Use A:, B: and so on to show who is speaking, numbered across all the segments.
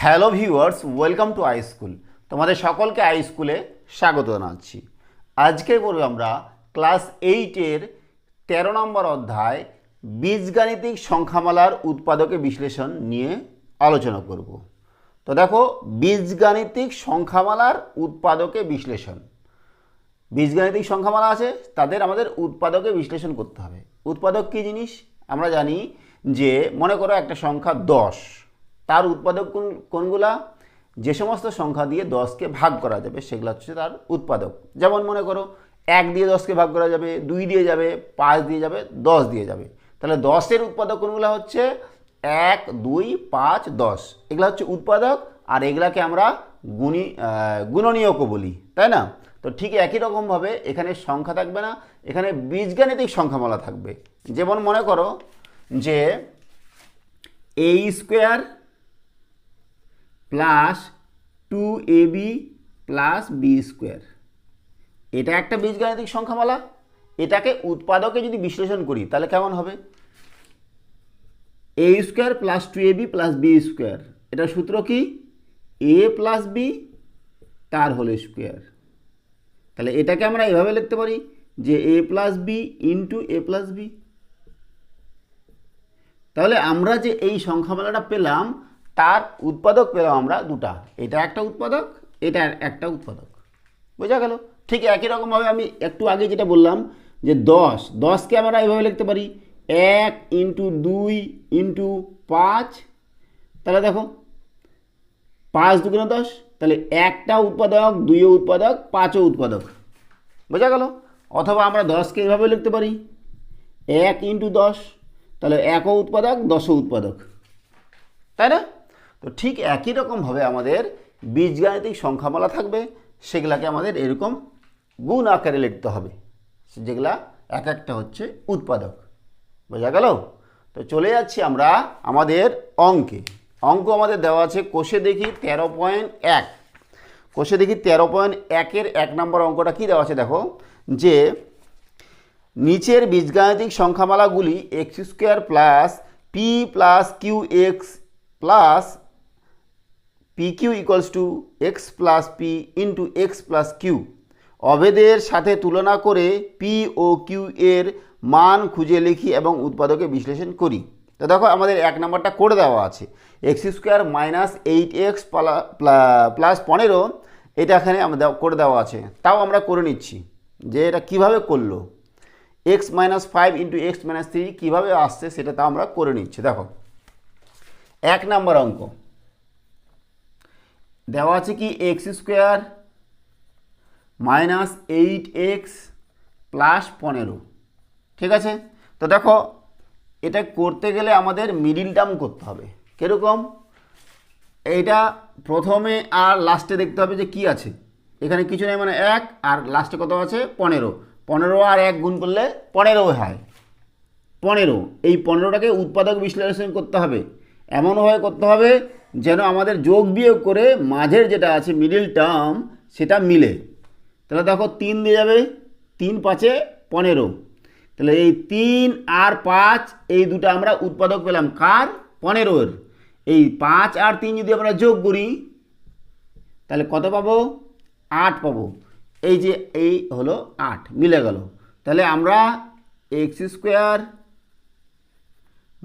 A: Hello viewers, welcome to I school. তোমাদের সকলকে I স্কুলে স্বাগত জানাচ্ছি। আজকের পর্বে আমরা ক্লাস 8-এর 13 নম্বর অধ্যায় বীজগাণিতিক সংখ্যামালার উৎপাদকে বিশ্লেষণ নিয়ে আলোচনা করব। তো দেখো, বীজগাণিতিক সংখ্যামালার উৎপাদকে বিশ্লেষণ। বীজগাণিতিক সংখ্যামালা আছে, তাদের আমাদের উৎপাদকে বিশ্লেষণ করতে হবে। উৎপাদক কী জিনিস আমরা জানি, যে মনে করো একটা সংখ্যা 10, তার উৎপাদক কোনগুলা? যে সমস্ত সংখ্যা দিয়ে 10কে ভাগ করা যাবে সেগুলো হচ্ছে তার উৎপাদক। যেমন মনে করো 1 দিয়ে 10কে ভাগ করা যাবে, 2 দিয়ে যাবে, 5 দিয়ে যাবে, 10 দিয়ে যাবে। তাহলে 10-এর উৎপাদক কোনগুলো হচ্ছে 1, 2, 5, 10, এগুলো হচ্ছে উৎপাদক। আর এগুলাকে আমরা গুণনীয়কও বলি, তাই না? তো ঠিক একই রকমভাবে এখানে সংখ্যা থাকবে না, এখানে বীজগাণিতিক সংখ্যামালা থাকবে। যেমন মনে করো যে a² plus 2ab plus b², এটা একটা বীজগাণিতিক সংখ্যামালা। এটাকে উৎপাদকে যদি বিশ্লেষণ করি তাহলে কেমন হবে? a² plus 2ab plus b², এটার সূত্র কি? a প্লাস b তার হোল স্কোয়ার। তাহলে এটাকে আমরা এভাবে লিখতে পারি যে a plus B into a plus B. তাহলে আমরা যে এই সংখ্যামালাটা পেলাম, তার উৎপাদক পেলাম আমরা দুটা। এটা একটা উৎপাদক, এটা একটা উৎপাদক। বোঝা গেল? ঠিক একই রকমভাবে আমি একটু আগে যেটা বললাম যে 10কে আমরা এভাবে লিখতে পারি 1 ইন্টু 2 ইন্টু 5। তাহলে দেখো 5 দুগুণে 10, তাহলে একটা উৎপাদক, 2ও উৎপাদক, 5ও উৎপাদক। বোঝা গেল? অথবা আমরা 10কে এভাবে লিখতে পারি 1 ইন্টু 10, তাহলে 1ও উৎপাদক, 10ও উৎপাদক, তাই না? তো ঠিক একই রকমভাবে আমাদের বীজগাণিতিক সংখ্যামালা থাকবে, সেগুলাকে আমাদের এরকম গুণ আকারে লিখতে হবে, যেগুলা এক একটা হচ্ছে উৎপাদক। বোঝা গেল? তো চলে যাচ্ছি আমরা আমাদের অঙ্কে। অঙ্ক আমাদের দেওয়া আছে, কোষে দেখি 13.1। কোষে দেখি 13.1-এর 1 নম্বর অঙ্কটা কী দেওয়া আছে দেখো, যে নিচের বীজগাণিতিক সংখ্যামালাগুলি x² plus p plus q x plus PQ equals to x plus p into x plus q অভেদের সাথে তুলনা করে পি ও কিউ এর মান খুঁজে লিখি এবং উৎপাদকে বিশ্লেষণ করি। তো দেখো, আমাদের 1 নম্বরটা করে দেওয়া আছে, x² মাইনাস 8x প্লাস 15, এটা এখানে আমাদের করে দেওয়া আছে। তাও আমরা করে নিচ্ছি যে এটা কিভাবে করলো, x minus 5 into x minus 3 কীভাবে আসছে সেটা তাও আমরা করে নিচ্ছি। দেখো 1 নম্বর অঙ্ক দেওয়া আছে কি, x² মাইনাস 8x প্লাস 15। ঠিক আছে? তো দেখো, এটা করতে গেলে আমাদের মিডিল টার্ম করতে হবে। কীরকম? এইটা প্রথমে আর লাস্টে দেখতে হবে যে কি আছে। এখানে কিছু নেই, মানে 1, আর লাস্টে কত আছে? 15। 15 আর 1 গুণ করলে 15 হয়। 15, এই 15টাকে উৎপাদক বিশ্লেষণ করতে হবে। এমনভাবে করতে হবে যেন আমাদের যোগ বিয়োগ করে মাঝের যেটা আছে মিডিল টার্ম সেটা মিলে। তাহলে দেখো 3 দিয়ে যাবে, 3 5 15। তাহলে এই 3 আর 5 এই দুটো আমরা উৎপাদক পেলাম কার? 15-এর। এই 5 আর 3 যদি আমরা যোগ করি তাহলে কত পাবো? 8 পাবো। এই যে এই হলো 8, মিলে গেল। তাহলে আমরা x²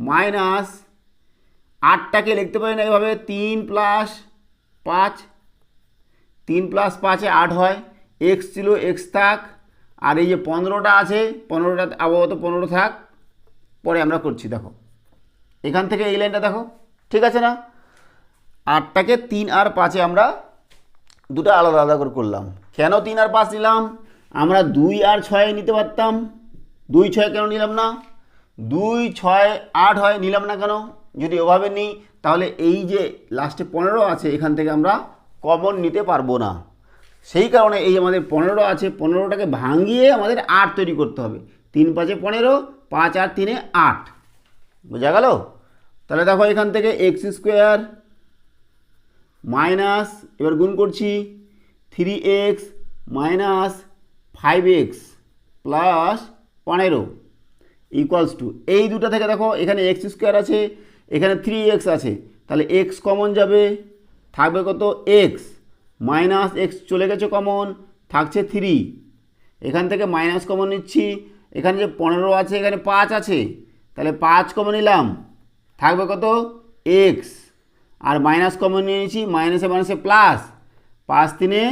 A: মাইনাস 8টাকে লিখতে পারি না এভাবে, 3 প্লাস 5, 3 প্লাস 5-এ 8 হয়। এক্স ছিল এক্স থাক, আর এই যে 15টা আছে, 15টা আপাতত 15 থাক, পরে আমরা করছি। দেখো এখান থেকে এই লাইনটা দেখো, ঠিক আছে না? 8টাকে 3 আর 5-এ আমরা দুটো আলাদা আলাদা করে করলাম। কেন 3 আর 5 নিলাম? আমরা 2 আর 6 নিতে পারতাম। 2 6 কেন নিলাম না? 2 6 8 হয়, নিলাম না কেন? যদি ওভাবে নিই তাহলে এই যে লাস্টে 15 আছে, এখান থেকে আমরা কমন নিতে পারবো না। সেই কারণে এই আমাদের 15 আছে, 15টাকে ভাঙিয়ে আমাদের 8 তৈরি করতে হবে। 3 5-এ 15, 5 আর 3-এ 8। বোঝা গেল? তাহলে দেখো এখান থেকে x² মাইনাস, এবার গুণ করছি, 3x minus 5x plus 15 equals to, এই দুটো থেকে দেখো এখানে x² আছে, এখানে 3x আছে, তাহলে x কমন যাবে, থাকবে কত এক্স, মাইনাস এক্স চলে গেছে কমন, থাকছে 3, এখান থেকে মাইনাস কমন নিচ্ছি, এখানে যে 15 আছে এখানে 5 আছে, তাহলে 5 কমন নিলাম, থাকবে কত এক্স, আর মাইনাস কমন নিয়ে নিয়েছি, মাইনাসে মাইনাসে প্লাস, 5 3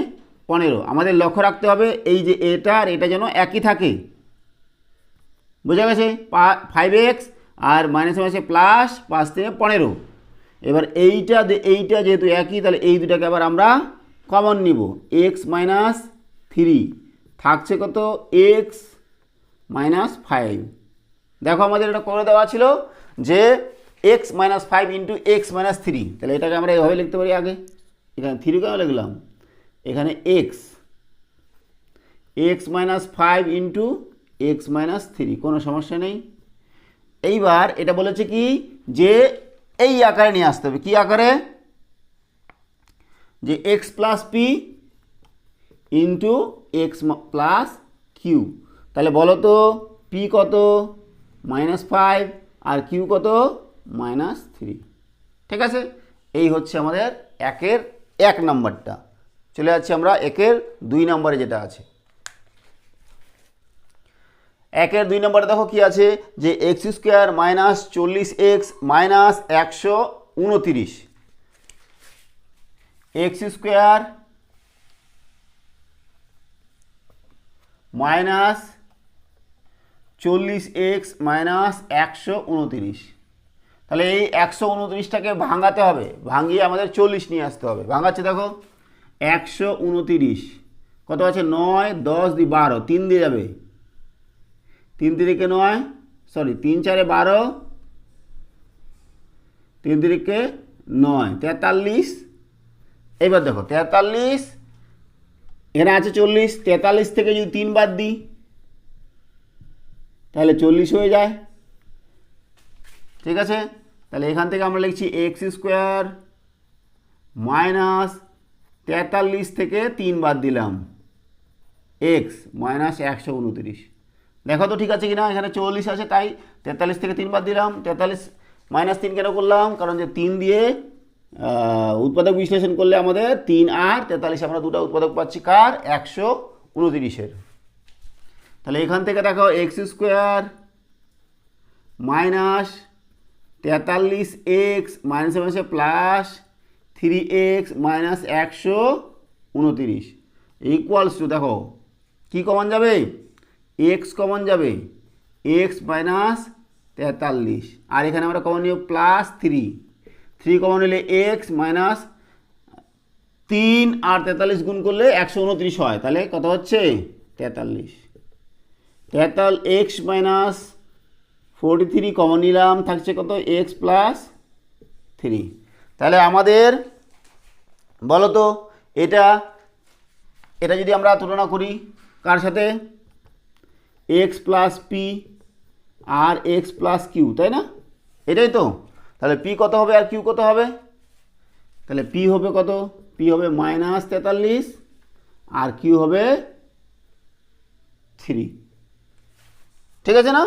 A: 15। আমাদের লক্ষ্য রাখতে হবে এই যে এটা আর এটা যেন একই থাকে, বোঝা গেছে? 5x আর মাইনাসে মাইনাসে প্লাস 5 3 15। এবার এইটা যেহেতু একই, তাহলে এই দুটাকে আবার আমরা কমন নিব, এক্স মাইনাস 3, থাকছে কত এক্স মাইনাস 5। দেখো আমাদের এটা করে দেওয়া ছিল যে x minus 5 into x minus 3, তাহলে এটাকে আমরা এইভাবে লিখতে পারি। আগে এখানে 3 কেন লিখলাম, এখানে x minus 5 into x minus 3, কোনো সমস্যা নেই। এইবার এটা বলেছে কি যে এই আকারে নিয়ে আসতে হবে, কি আকারে, যে x plus p into x plus q. তাহলে বলো তো পি কত, -5, আর কিউ কত, -3। ঠিক আছে, এই হচ্ছে আমাদের 1-এর 1 নম্বরটা। চলে যাচ্ছি আমরা 1-এর 2 নম্বরে যেটা আছে। 1-এর 2 নম্বরে দেখো কি আছে, যে x square minus 40x minus 129, x square minus 40x minus 129। তাহলে এই 129টাকে ভাঙাতে হবে, ভাঙিয়ে আমাদের 40 নিয়ে আসতে হবে। ভাঙাচ্ছে দেখো, 129 কত আছে, 9 10 দিয়ে 12, 3 দিয়ে যাবে, 3 তিরিকে 9, সরি 3 4 12, 3 তিরিকে 9, 43। এবার দেখো 43, এখানে আছে 40, 43 থেকে যদি 3 বাদ দিই তাহলে 40 হয়ে যায়। ঠিক আছে, তাহলে এখান থেকে আমরা লিখছি এক্স স্কোয়ার মাইনাস 43 থেকে 3 বাদ দিলাম, এক্স মাইনাস 129। দেখো তো ঠিক আছে কিনা, এখানে 44 আছে তাই 43 থেকে 3 বাদ দিলাম, 43 মাইনাস 3 কেন করলাম, কারণ যে 3 দিয়ে উৎপাদক বিশ্লেষণ করলে আমাদের 3 আর 43 আমরা দুটো উৎপাদক পাচ্ছি কার, 129-এর। তাহলে এখান থেকে দেখো এক্স স্কোয়ার মাইনাস 43x মাইনাসে মাইনাসে plus 3x minus 129 equals to, দেখো কি কমন যাবে, এক্স কমন যাবে, এক্স মাইনাস 43, আর এখানে আমরা কমন নিব প্লাস 3 কমন নিলে এক্স মাইনাস 3 আর 43 গুণ করলে 129 হয়, তাহলে কত হচ্ছে 43। এক্স মাইনাস 43 কমন নিলাম, থাকছে কত এক্স প্লাস 3। তাহলে আমাদের বলো তো এটা যদি আমরা তুলনা করি কার সাথে, x plus P R x plus Q, তাই না, এটাই তো। তাহলে পি কত হবে আর কিউ কত হবে, তাহলে পি হবে কত, পি হবে -43 আর কিউ হবে 3। ঠিক আছে না,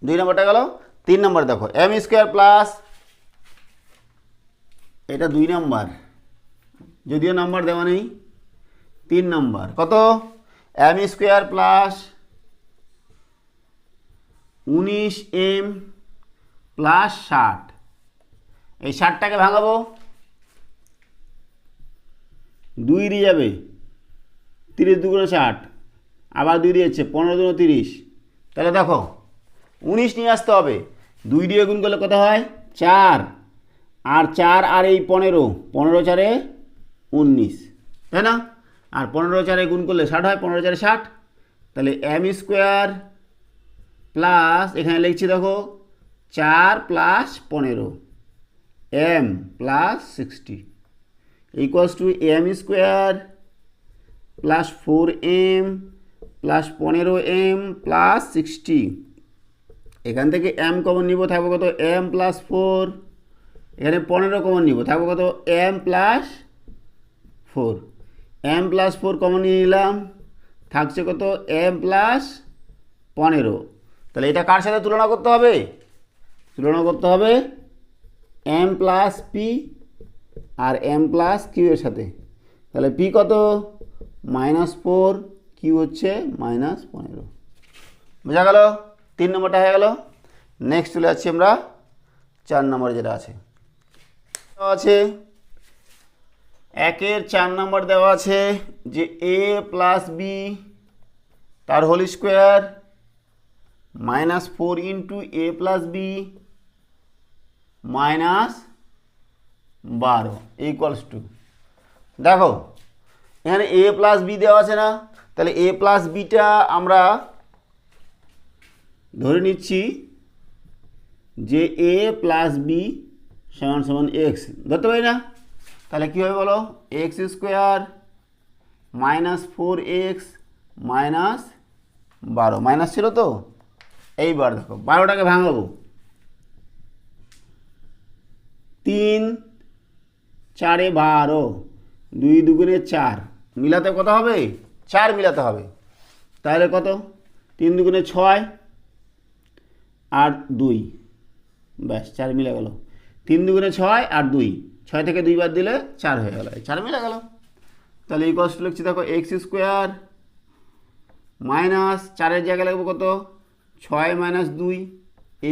A: 2 নম্বরটা গেল। 3 নম্বর দেখো এম স্কোয়ার প্লাস, এটা 2 নম্বর, যদিও নাম্বার দেওয়া নেই। 3 নম্বর কত, M square plus 19m plus 60, এই 60টাকে ভাঙাবো, 2 দিয়ে যাবে, 30 2 60, আবার 2 দিয়েছে 15 2 30, তাহলে দেখো 19 নিয়ে আসতে হবে, 2 দিয়ে গুণ করলে কত হয় 4, আর 4 আর এই 15 15 4 19, তাই না, আর 15 4 গুণ করলে 60 হয়, 15 4 60। তাহলে এম স্কোয়ার প্লাস, এখানে লিখছি দেখো 4 plus 15 m plus 60 equals to m square plus 4m plus 15m plus 60। এখান থেকে m কমন নিব, থাকবে কত m প্লাস 4, এখানে 15 কমন নিব, থাকবে কত m plus 4, m plus 4 common নিয়ে নিলাম, থাকছে কত m প্লাস 15। তাহলে এটা কার সাথে তুলনা করতে হবে, তুলনা করতে হবে m প্লাস p আর এম প্লাস কিউ এর সাথে, তাহলে পি কত -4, কিউ হচ্ছে -15। বোঝা গেল? 3 নম্বরটা হয়ে গেল। নেক্সট চলে যাচ্ছি আমরা 4 নম্বরে যেটা আছে। একের 4 নম্বর দেওয়া আছে যে এ প্লাস বি তার whole square -4 into a plus b -12 equals to, দেখো এখানে এ প্লাস বি দেওয়া আছে না, তাহলে এ প্লাস বিটা আমরা ধরে নিচ্ছি যে এ প্লাস বি সমান সমান এক্স, ধরতে পারি না? তাহলে কী হবে বলো, এক্স স্কোয়ার -4x -12, মাইনাস ছিল তো। এইবার দেখো 12টাকে ভাঙাবো, 3 4 12, 2 2 4, মিলাতে কত হবে? 4 মিলাতে হবে। তাহলে কত? 3 2 6 আর 2, ব্যাস 4 মিলে গেল। 3 2 6 আর 2, 6 থেকে 2 বাদ দিলে 4 হয়ে গেল, 4 মিলে গেল। তাহলে ইকুয়ালস টু লিখছি দেখো এক্স স্কোয়ার মাইনাস 4-এর জায়গায় লাগবে কত 6 - 2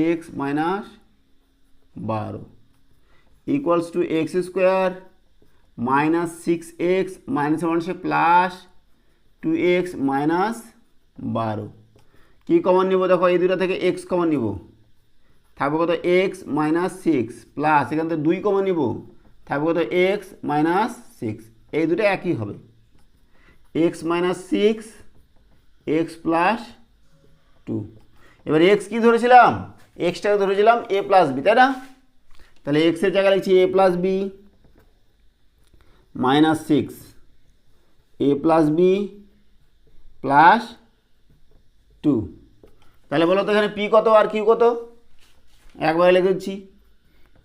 A: x -12 equals to x square -6x -1 plus 2x -12। কী কমন নিব দেখো, এই দুটো থেকে এক্স কমন নিব, থাকবে কত এক্স -6 প্লাস এখান থেকে 2 কমন নিব, থাকবে কত এক্স -6, এই দুটো একই হবে, এক্স -6 এক্স প্লাস 2। এবার এক্স কী ধরেছিলাম? এক্সটাকে ধরেছিলাম এ প্লাস বি, তাই না? তাহলে এক্সের জায়গায় লিখছি a plus b -6 A plus b plus 2। তাহলে বলো তো এখানে পি কত আর কিউ কত? একবারে লিখে দিচ্ছি,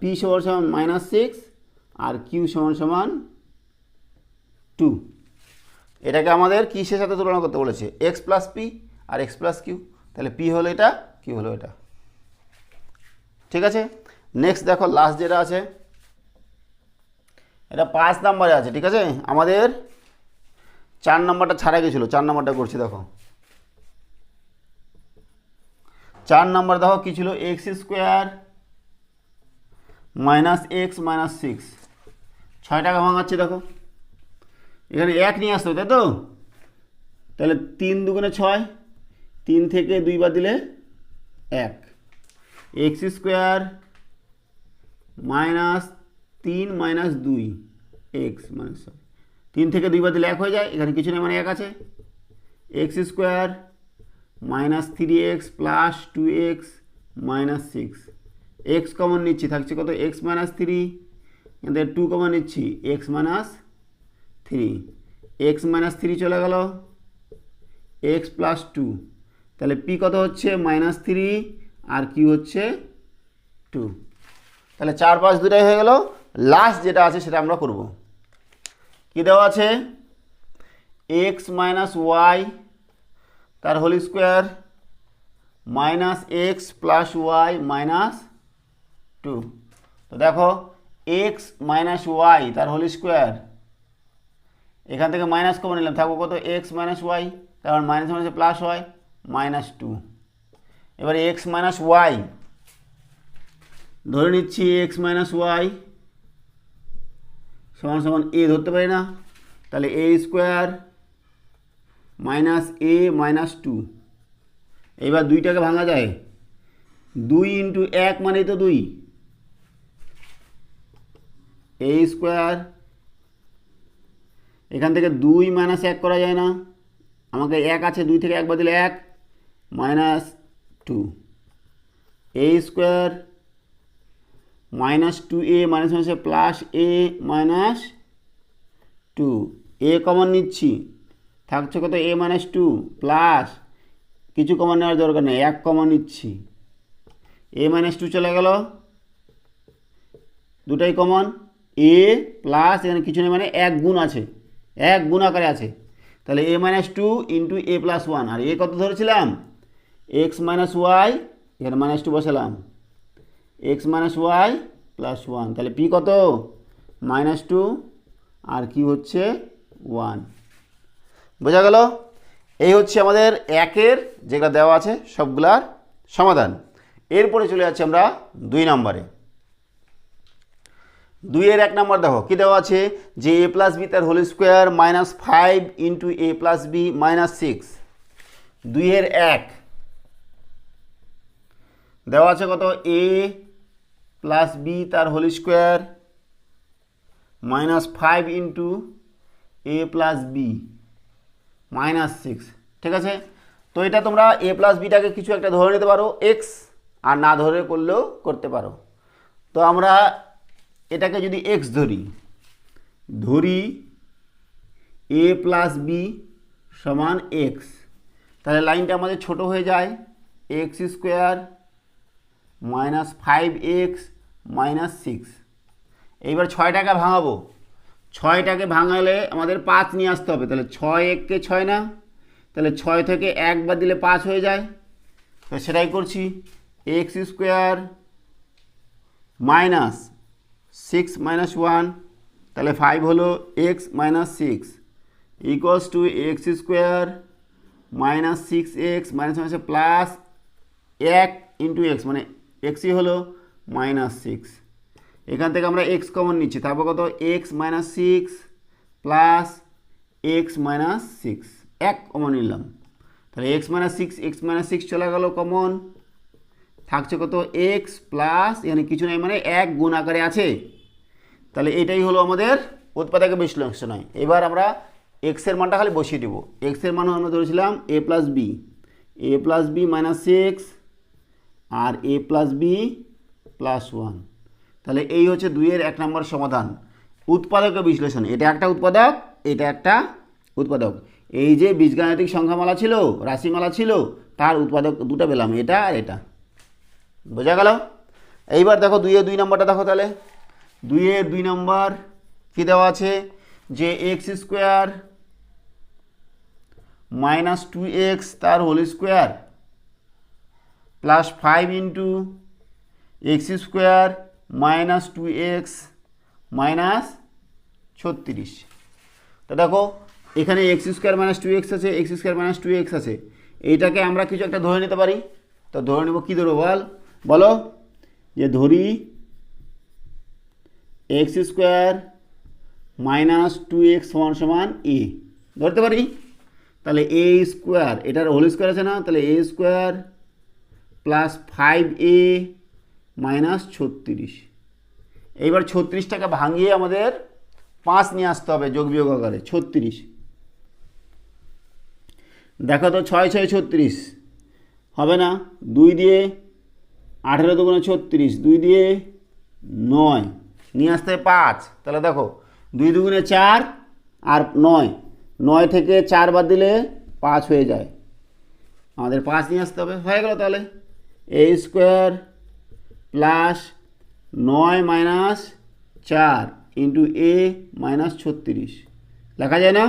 A: পি সমান -6 আর কিউ সমান 2। এটাকে আমাদের কিসের সাথে তুলনা করতে বলেছে? X plus P R x plus q. তাহলে পি হলো এটা, কিউ হলো এটা। ঠিক আছে, নেক্সট দেখো লাস্ট যেটা আছে, এটা 5 নম্বরে আছে। ঠিক আছে, আমাদের 4 নম্বরটা ছাড়া গেছিলো, 4 নম্বরটা করছি। দেখো 4 নম্বর দেখো কী ছিল, এক্স স্কোয়ার -x -6, 6টাকে ভাঙাচ্ছি। দেখো এখানে 1 নিয়ে আসতে হবে, তাই তো? তাহলে 3 2 6, 3 থেকে 2 বাদ দিলে 1, এক্স স্কোয়ার -3 - 2 এক্স 3 থেকে 2 বাদ দিলে 1 হয়ে যায়, এখানে কিছু নেই মানে 1 আছে। X square -3x plus 2x -6, x common নিচ্ছি, থাকছে কত এক্স -3, এখানে 2 কমন নিচ্ছি এক্স -3, এক্স -3 চলে গেল, এক্স প্লাস 2। তাহলে পি কত হচ্ছে -3 আর কিউ হচ্ছে 2। তাহলে 4 5 দুটাই হয়ে গেল। লাস্ট যেটা আছে সেটা আমরা করব। কী দেওয়া আছে? এক্স -y তার whole square -x plus y -2। তো দেখো এক্স -y তার হোল স্কোয়ার, এখান থেকে মাইনাস কমন নিলাম, থাকবো কত এক্স -y, কারণ মাইনাস মাইনাসে প্লাস হয় -2। এবার এক্স -y ধরে নিচ্ছি, এক্স -y সমান এ ধরতে পারি না, তাহলে এ স্কোয়ার -a -2। এবার 2টাকে ভাঙা যায়, 2 × 1 মানেই তো 2, এ স্কোয়ার, এখান থেকে 2 - 1 করা যায় না, আমাকে 1 আছে, 2 থেকে 1 বাদ দিলে 1 -2, এ স্কোয়ার -2a মাইনাসে প্লাস a -2, এ কমন নিচ্ছি, থাকছে কত a -2 প্লাস কিছু কমন নেওয়ার দরকার নেই, 1 কমন নিচ্ছি, a -2 চলে গেল, দুটাই কমন, a প্লাস এখানে কিছু নেই মানে 1 গুণ আছে, 1 গুণ আকারে আছে। তাহলে a -2 ইন্টু a প্লাস 1, আর এ কত ধরেছিলাম x -y, এখানে -2 বসালাম, x -y প্লাস 1। তাহলে পি কত -2 আর কি হচ্ছে 1। বোঝা গেল? এই হচ্ছে আমাদের একের যেটা দেওয়া আছে সবগুলার সমাধান। এরপরে চলে যাচ্ছি আমরা 2 নম্বরে। 2-এর 1 নম্বর দেখো কি দেওয়া আছে, যে a প্লাস বি তার whole square -5 into a plus b -6। 2-এর 1 দেওয়া আছে কত, a প্লাস বি তার whole square -5 into a plus b -6। ঠিক আছে, তো এটা তোমরা a প্লাস বিটাকে কিছু একটা ধরে নিতে পারো x, আর না ধরে করলেও করতে পারো। তো আমরা এটাকে যদি x ধরি a প্লাস বি সমান x, তাহলে লাইনটা আমাদের ছোট হয়ে যায়, x স্কোয়ার -5x -6। এইবার 6টাকে ভাঙাবো, 6টাকে ভাঙালে আমাদের 5 নিয়ে আসতে হবে, তাহলে 6 1 কে 6 না, তাহলে 6 থেকে 1 বাদ দিলে 5 হয়ে যায়। তো সেটাই করছি, x স্কোয়ার -6 -1, তাহলে 5 হলো x -6 equals to x square -6x plus 1 into x, মানে xই হলো -6। এখান থেকে আমরা x কমন নিচ্ছি, তারপর কত x -6 প্লাস x -6, 1 কমন নিলাম, তাহলে x -6 চলে গেল কমন, থাকছে কত x প্লাস, এখানে কিছু নেই মানে 1 গুণ আকারে আছে। তাহলে এটাই হলো আমাদের উৎপাদক বিশ্লেষণ। এবার আমরা x এর মানটা খালি বসিয়ে দেব। x এর মান আমরা ধরেছিলাম a প্লাস বি -6 আর a প্লাস বি +1। তাহলে এই হচ্ছে 2-এর 1 নম্বর সমাধান, উৎপাদক বিশ্লেষণ। এটা একটা উৎপাদক, এটা একটা উৎপাদক। এই যে বীজগাণিতিক সংখ্যামালা ছিল, রাশিমালা ছিল, তার উৎপাদক দুটো পেলাম, এটা আর এটা। বোঝা গেল? এইবার দেখো 2-এর 2 নম্বরটা দেখো, তাহলে 2-এর 2 নম্বর কী দেওয়া আছে, যে x স্কোয়ার -2x তার whole square plus 5 into x square -2x -36। তো দেখো এখানে x স্কোয়ার -2x আছে, x স্কোয়ার -2x আছে, এইটাকে আমরা কিছু একটা ধরে নিতে পারি। তো ধরে নেব, কী ধরবো বলো, যে ধরি x স্কোয়ার -2x সমান a ধরতে পারি। তাহলে a স্কোয়ার, এটার হোল স্কোয়ার আছে না, তাহলে a স্কোয়ার প্লাস 5a -36। এইবার 36টাকে ভাঙিয়ে আমাদের 5 নিয়ে আসতে হবে যোগ বিয়োগ আকারে, 36। দেখো তো 6 6 36 হবে না, 2 দিয়ে 18 দুগুণে 36, 2 দিয়ে 9 নিয়ে আসতে হবে 5। তাহলে দেখো 2 দুগুণে 4 আর 9 থেকে 4 বাদ দিলে 5 হয়ে যায়, আমাদের 5 নিয়ে আসতে হবে। হয়ে গেল, তাহলে a square plus 9 - 4 into a -36 লেখা যায় না,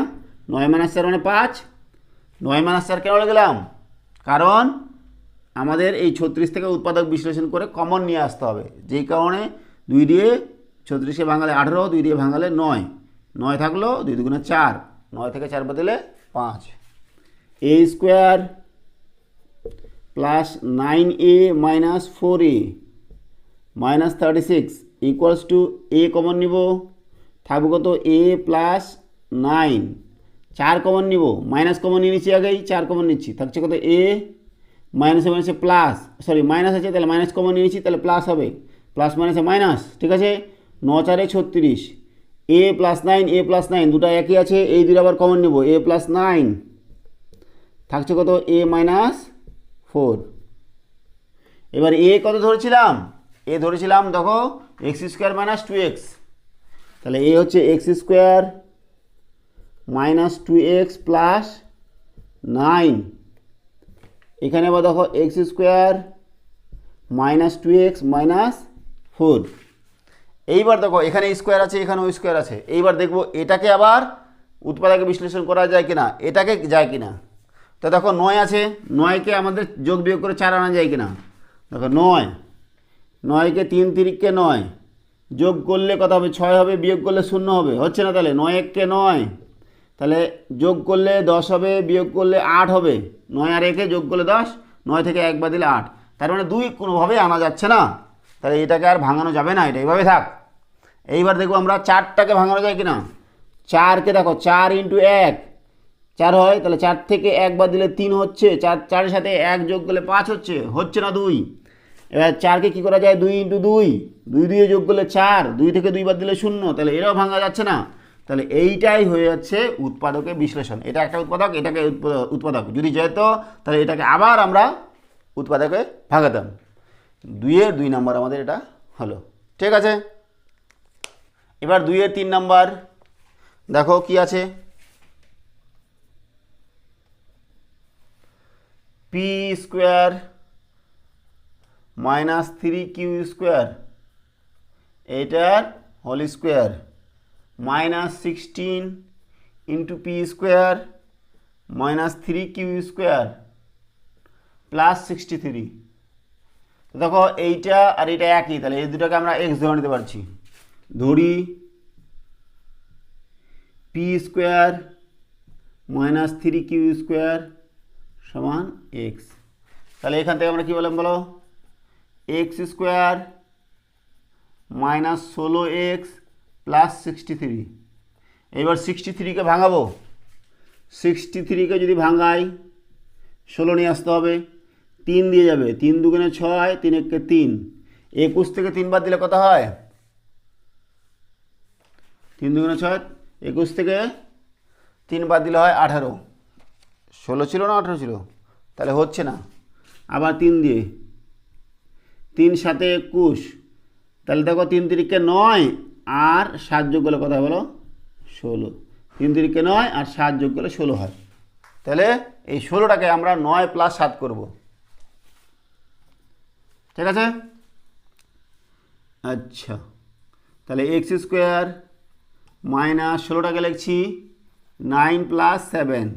A: 9 - 4 মানে 5। 9 - 4 কেন লিখলাম, কারণ আমাদের এই 36 থেকে উৎপাদক বিশ্লেষণ করে কমন নিয়ে আসতে হবে, যেই কারণে 2 দিয়ে 36কে ভাঙালে 18, 2 দিয়ে ভাঙালে 9 থাকলো, 2 দুগুণে 4, 9 থেকে 4 বদলে 5। a square plus 9a - 4a -36 equals to a common নিব, থাকবে কত a প্লাস 9, 4 কমন নিব, মাইনাস কমন নিয়ে নিচ্ছি, আগেই 4 কমন নিচ্ছি, থাকছে কত a মাইনাসে মাইনাসে প্লাস, সরি মাইনাস আছে, তাহলে মাইনাস কমন নিয়ে নিচ্ছি, তাহলে প্লাস হবে, প্লাস মাইনাসে মাইনাস। ঠিক আছে, 9 4 36, a প্লাস 9 দুটো একই আছে, এই দুটো আবার কমন নেব, a প্লাস 9 থাকছে কত a -4। এবার a কত ধরেছিলাম, a ধরেছিলাম দেখো x স্কোয়ার -2x, তাহলে a হচ্ছে x স্কোয়ার -2x প্লাস 9, এখানে আবার দেখো x স্কোয়ার -2x -4। এইবার দেখো এখানে স্কোয়ার আছে, এখানেও স্কোয়ার আছে। এইবার দেখবো এটাকে আবার উৎপাদকে বিশ্লেষণ করা যায় কিনা, এটাকে যায় কিনা। তো দেখো 9 আছে, 9কে আমাদের যোগ বিয়োগ করে 4 আনা যায় কিনা। দেখো 9কে 3 3 9, যোগ করলে কত হবে 6 হবে, বিয়োগ করলে 0 হবে, হচ্ছে না? তাহলে 9 1 9, তাহলে যোগ করলে 10 হবে, বিয়োগ করলে 8 হবে, 9 আর 1 যোগ করলে 10, 9 থেকে 1 বাদ দিলে 8, তার মানে 2 কোনোভাবেই আনা যাচ্ছে না, তাহলে এটাকে আর ভাঙানো যাবে না, এটা এইভাবে থাক। এইবার দেখবো আমরা 4টাকে ভাঙানো যায় কিনা। 4কে দেখো 4 × 1 4 হয়, তাহলে 4 থেকে 1 বাদ দিলে 3 হচ্ছে, 4-4-এর সাথে 1 যোগ করলে 5 হচ্ছে না 2। এবার 4কে কী করা যায়, 2 × 2, 2 2 যোগ করলে 4, 2 থেকে 2 বাদ দিলে 0, তাহলে এটাও ভাঙা যাচ্ছে না। তাহলে এইটাই হয়ে যাচ্ছে উৎপাদকের বিশ্লেষণ। এটা একটা উৎপাদক, এটাকে উৎপাদক যদি যেত, তাহলে এটাকে আবার আমরা উৎপাদকে ভাঙাতাম। 2-এর 2 নম্বর আমাদের এটা হলো, ঠিক আছে। এবার 2-এর 3 নম্বর দেখো কি আছে, p square minus 3q square এটার whole square minus 16 into p square minus 3q square plus 63। দেখো এইটা আর এটা একই, তাহলে এই দুটোকে আমরা এক্স ধরে নিতে পারছি। ধরি P square minus 3q square সমান এক্স। তাহলে এখান থেকে আমরা কী বললাম বলো, x square minus 16x plus 63। এবার 63কে ভাঙাবো, 63কে যদি ভাঙাই 16 নিয়ে আসতে হবে, 3 দিয়ে যাবে, 3 2 6, 3 1 3, 21 থেকে 3 বাদ দিলে কত হয়, 3 2 6, 21 থেকে 3 বাদ দিলে হয় 18। 16 ছিল না 18 ছিল, তাহলে হচ্ছে না। আবার 3 দিয়ে, 3 7 21, তাহলে দেখো 3 3 9 আর 7 যোগ করলে কথা বলো 16, 3 3 9 আর 7 যোগ করলে 16 হয়। তাহলে এই 16টাকে আমরা 9 + 7 করব, ঠিক আছে। আচ্ছা, তাহলে এক্স স্কোয়ার মাইনাস 16টাকে লিখছি 9 + 7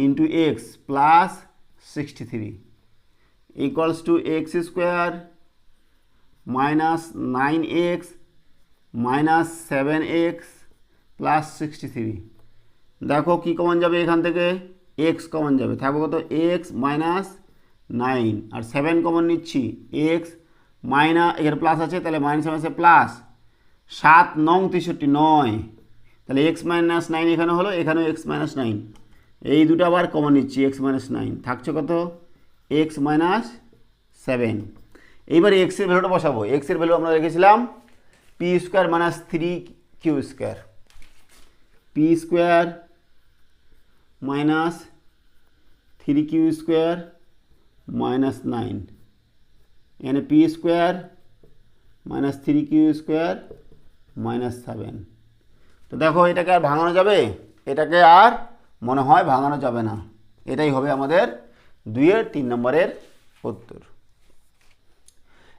A: into x plus 63 equals to x square minus 9x minus 7x plus 63। দেখো কি কমন যাবে এখান থেকে, এক্স কমন যাবে, থাকবে কত, এক্স মাইনাস 9 আর 7 কমন নিচ্ছি, এক্স মাইনাস, এখানে প্লাস আছে তাহলে মাইনাস আছে প্লাস 7 9 63 9, তাহলে এক্স মাইনাস 9 এখানে হলো, এখানেও এক্স মাইনাস 9, এই দুটো আবার কমন নিচ্ছি, এক্স মাইনাস 9 থাকছে কত, এক্স মাইনাস 7। এইবার এক্সের ভ্যালুটা বসাবো, এক্সের ভ্যালু আমরা রেখেছিলাম P square minus 3q square, P square minus 3q square minus 9, এখানে P square minus 3q square minus 7। তো দেখো এটাকে আর ভাঙানো যাবে, এটাকে আর মনে হয় ভাঙানো যাবে না, এটাই হবে আমাদের 2-এর 3 নম্বরের উত্তর।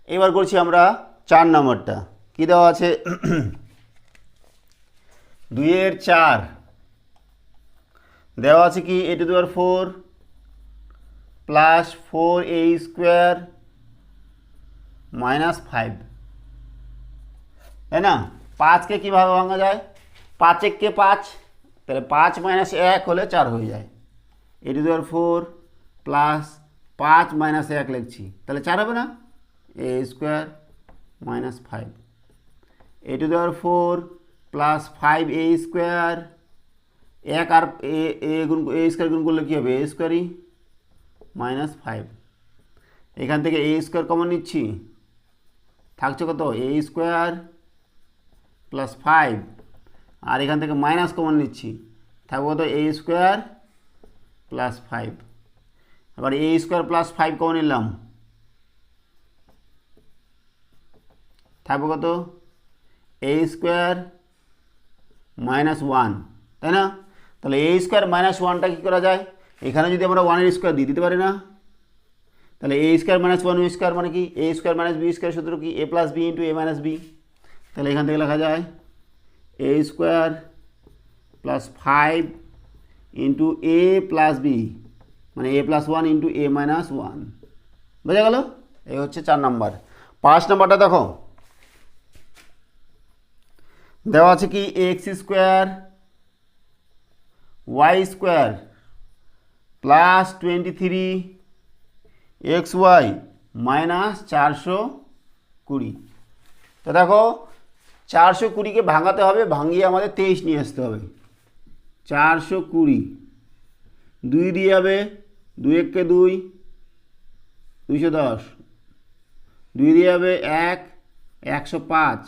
A: এবার করছি আমরা 4 নম্বরটা, কী দেওয়া আছে, 2-এর 4 দেওয়া আছে কি, a⁴ plus 4a square minus 5, তাই না। 5কে কীভাবে ভাঙা যায়, 5 1 5, তাহলে 5 মাইনাস 1 হলে 4 হয়ে যায়, a⁴ প্লাস 5 মাইনাস 1 লিখছি, তাহলে 4 হবে না, a square minus 5, a⁴ plus 5a square, 1 আর এ স্কোয়ার গুণ করলে কী হবে, এ স্কোয়ারই মাইনাস 5, এখান থেকে এ স্কোয়ার কমন নিচ্ছি, থাকছে কত, এ স্কোয়ার প্লাস 5, আর এখান থেকে মাইনাস কমন নিচ্ছি, থাকবে কত, এ স্কোয়ার প্লাস 5, আবার এ স্কোয়ার প্লাস 5 কমন নিলাম, থাকবে কত, এ স্কোয়ার মাইনাস 1, তাই না। তাহলে এ স্কোয়ার মাইনাস 1টা কী করা যায়, এখানে যদি আমরা 1-এর স্কোয়ার দিতে পারি না, তাহলে এ স্কোয়ার মাইনাস 1 স্কোয়ার মানে কি, এ স্কোয়ার মাইনাস বি স্কোয়ার সূত্র কি, a plus B into a minus b, তাহলে এখান থেকে লেখা যায় এ square plus 5 into a plus B মানে এ প্লাস 1 ইন্টু এ মাইনাস 1, বোঝা গেল। এই হচ্ছে 4 নম্বর। 5 নম্বরটা দেখো, দেওয়া আছে কি x square y square plus 23 x y minus 420। তো দেখো 420কে ভাঙাতে হবে, ভাঙিয়ে আমাদের 23 নিয়ে আসতে হবে। 420 2 দিয়ে যাবে, 2 1 2 210, 2 দিয়ে যাবে 1 105,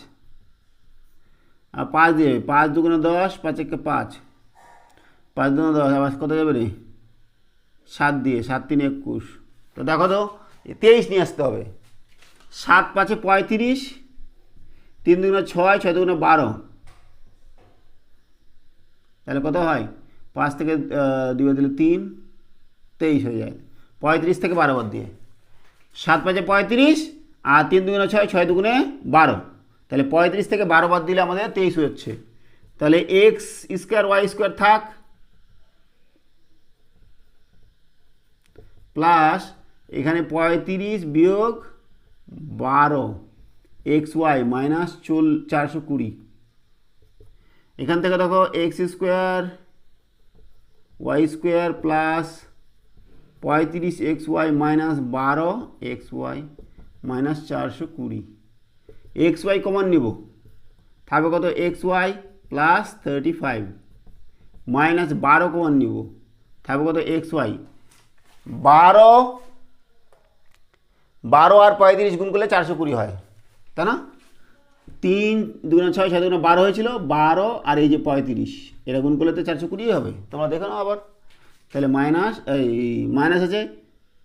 A: আর 5 দিয়ে 5 2 10, 5 1 5, 5 2 10, আবার কত যাবে রে 7 দিয়ে 7 3 21। তো দেখো তো 23 নিয়ে আসতে হবে। 7 5 35, 3 2 6, 6 2 12, তাহলে কত হয় 5 থেকে 2 দিলে 3 23 হয়ে যায়। 35 থেকে 12 বাদ দিয়ে 7 5 35 আর 3 2 6, 6 2 12, তাহলে 35 থেকে 12 বাদ দিলে আমাদের 23 হচ্ছে। তাহলে এক্স স্কোয়ার ওয়াই স্কোয়ার থাক, প্লাস এখানে 35 বিয়োগ 12 এক্স ওয়াই মাইনাস 420। এখান থেকে দেখো x square y square plus 35 x y minus 12 x y minus 420। X y common নিব, থাকবে কত এক্স ওয়াই প্লাস 35 মাইনাস 12 কমন নিব, থাকবে কত এক্স ওয়াই 12 আর 35 গুণ করলে 420 হয়, তাই না? 3 2 6, 6 2 12 হয়েছিল, 12 আর এই যে 35 এটা গুণ করলে তো 420 হবে। তোমরা দেখো না আবার, তাহলে মাইনাস এই মাইনাস আছে,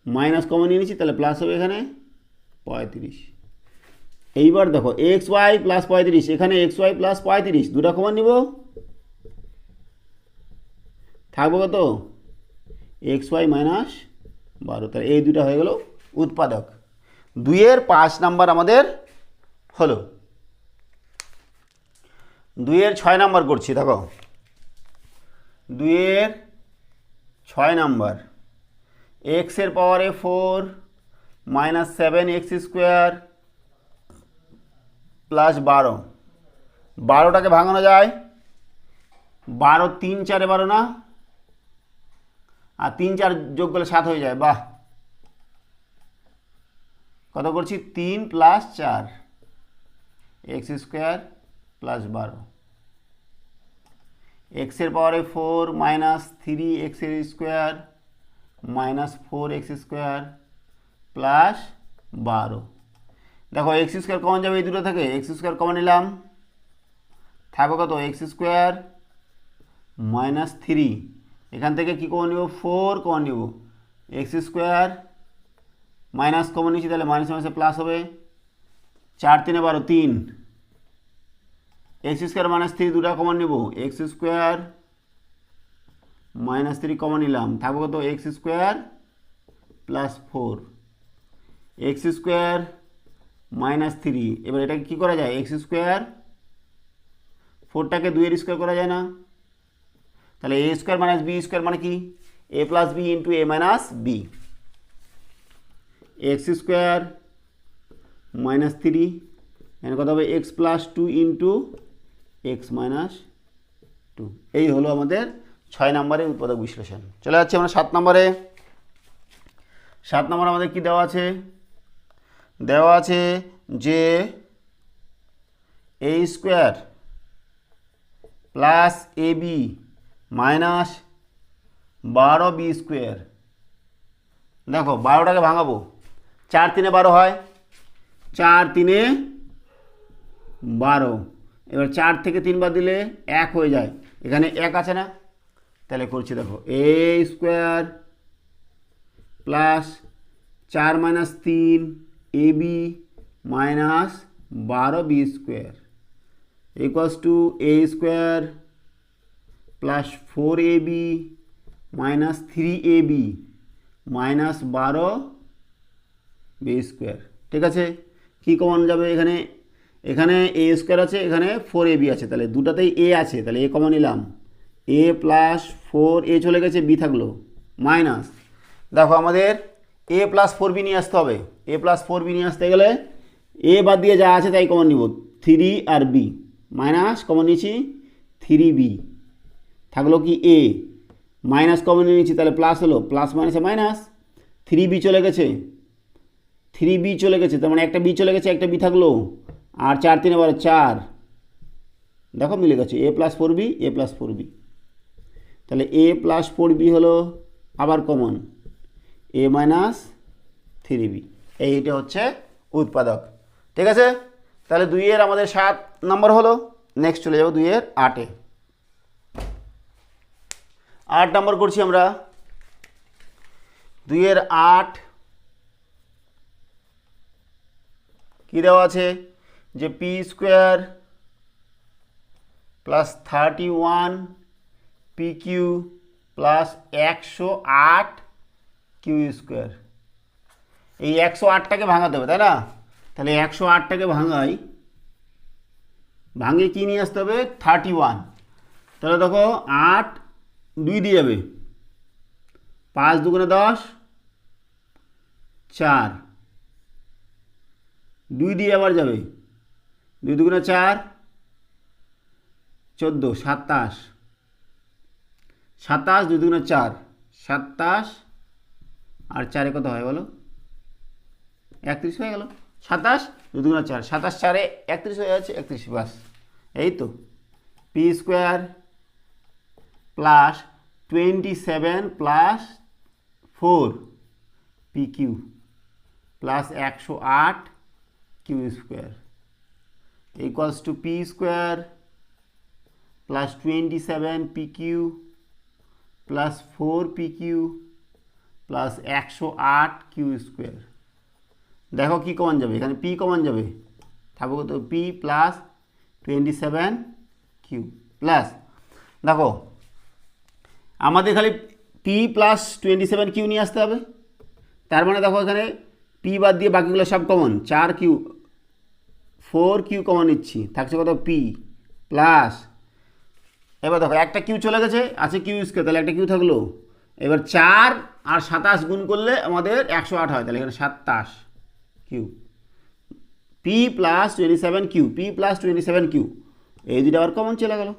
A: মাইনাস কমন নিয়ে নিচ্ছি, তাহলে প্লাস হবে এখানে 35। এইবার দেখো এক্স ওয়াই প্লাস 35, এখানে এক্স ওয়াই প্লাস 35 দুটা কমন নিব, থাকবো কত এক্স ওয়াই মাইনাস 12। তাহলে এই দুটা হয়ে গেল উৎপাদক। 2 এর 5 নাম্বার আমাদের হলো। 2 এর 6 নাম্বার করছি, দেখো 2 এর 6 নাম্বার এক্স এর পাওয়ারে 4 মাইনাস 7 এক্স স্কোয়ার প্লাস 12। 12টাকে ভাঙানো যায়, 12 3 4 12 না, আর 3 4 যোগ করলে 7 হয়ে যায়। বাহ, কত করছি 3 প্লাস 4 এক্স স্কোয়ার প্লাস 12, এক্সের পাওয়ারে 4 মাইনাস 3 এক্সের square minus 4 x square plus 12। দেখো এক্স স্কোয়ার কমন যাবে এই দুটো থেকে, এক্স স্কোয়ার কমন নিলাম, থাকবে কত এক্স স্কোয়ার মাইনাস 3, এখান থেকে কী কমন নিব 4 কমন নিব, এক্স স্কোয়ার মাইনাস কমন নিচ্ছি, তাহলে মাইনাস মাইনাসে প্লাস হবে, 4 3 12 3, এক্স স্কোয়ার মাইনাস 3 দুটা কমন নিব, এক্স স্কোয়ার মাইনাস 3 কমন নিলাম, থাকবে কত x square plus 4 x square minus 3। এবার এটাকে কী করা যায়, এক্স স্কোয়ার 4টাকে 2 এর স্কোয়ার করা যায় না, তাহলে a square minus b square মানে কি a plus B into a minus b, x square minus 3 এখানে কত হবে x plus 2 into x minus 2। এই হলো আমাদের 6 নম্বরের উৎপাদক বিশ্লেষণ। চলে যাচ্ছি আমরা 7 নম্বরে। 7 নম্বর আমাদের কি দেওয়া আছে, দেওয়া আছে যে এ স্কোয়ার প্লাস এ বি মাইনাস 12 বি স্কোয়ার। দেখো 12টাকে ভাঙাবো, 4 3 12 হয়, 4 3 12, এবার 4 থেকে 3 বাদ দিলে 1 হয়ে যায়, এখানে 1 আছে না, তাহলে করছি দেখো a square plus 4 minus 3 a b minus 12 b square equals to a square plus 4 a b minus 3 a b minus 12 b square. ঠিক আছে, কী কমন যাবে এখানে, এখানে এ স্কোয়ার আছে, এখানে 4 এ বি আছে, তাহলে দুটাতেই এ আছে, তাহলে এ কমন নিলাম, এ প্লাস 4 এ চলে গেছে, বি থাকলো মাইনাস, দেখো আমাদের এ প্লাস 4 বি নিয়ে আসতে হবে, এ প্লাস 4 বি নিয়ে আসতে গেলে এ বাদ দিয়ে যা আছে তাই কমন নিব, 3 আর বি, মাইনাস কমন নিয়েছি 3b, থাকলো কি a, মাইনাস কমন নিয়েছি তাহলে প্লাস হলো, প্লাস মাইনাসে মাইনাস, 3b চলে গেছে, 3b চলে গেছে, তার মানে একটা b চলে গেছে, একটা b থাকলো, আর 4 3 আবার 4, দেখো মিলে গেছে, a plus 4b, a plus 4b, তাহলে a প্লাস 4b হলো আবার কমন a মাইনাস 3b, এইটা হচ্ছে উৎপাদক। ঠিক আছে, তাহলে 2 এর আমাদের 7 নম্বর হলো। নেক্সট চলে যাবো 2 এর 8-এ। 8 নম্বর করছি আমরা। 2 এর 8 কি দেওয়া আছে যে p square plus 31 p q plus 108 q square. এই 108টাকে ভাঙাতে হবে, তাই না? তাহলে 108টাকে ভাঙিয়ে কী নিয়ে আসতে হবে? 31। তাহলে দেখো 8 2 দিয়ে যাবে, 5 2 10, 4 2 দিয়ে আবার যাবে, 2 2 4 14, 27, 27 2 2 4, 27 আর 4 কত হয় বলো? 31 হয়ে গেল। 27 2 2 4, 27 4 31 হয়ে যাচ্ছে, 31 বাস। এই তো p square plus 27 plus 4 p q plus 108 q square equals to p square plus 27 p q plus 4 p q plus 108 q square. দেখো কি কমন যাবে, এখানে পি কমন যাবে, থাকবে তো পি প্লাস 27 কিউ প্লাস, দেখো আমাদের খালি পি প্লাস 27 কিউ নিয়ে আসতে হবে। তার মানে দেখো এখানে পি বাদ দিয়ে বাকিগুলো সব কমন, 4 কিউ 4 কিউ কমন নিচ্ছি, থাকছে কত পি প্লাস, এবার দেখো একটা কিউ চলে গেছে, আছে কিউ স্কোয়ার, তাহলে একটা কিউ থাকলো, এবার 4 আর 27 গুণ করলে আমাদের 108 হয়, তাহলে এখানে 27 q p plus 27 q, p plus 27 q, এই দুটো আবার কমন চলে গেল,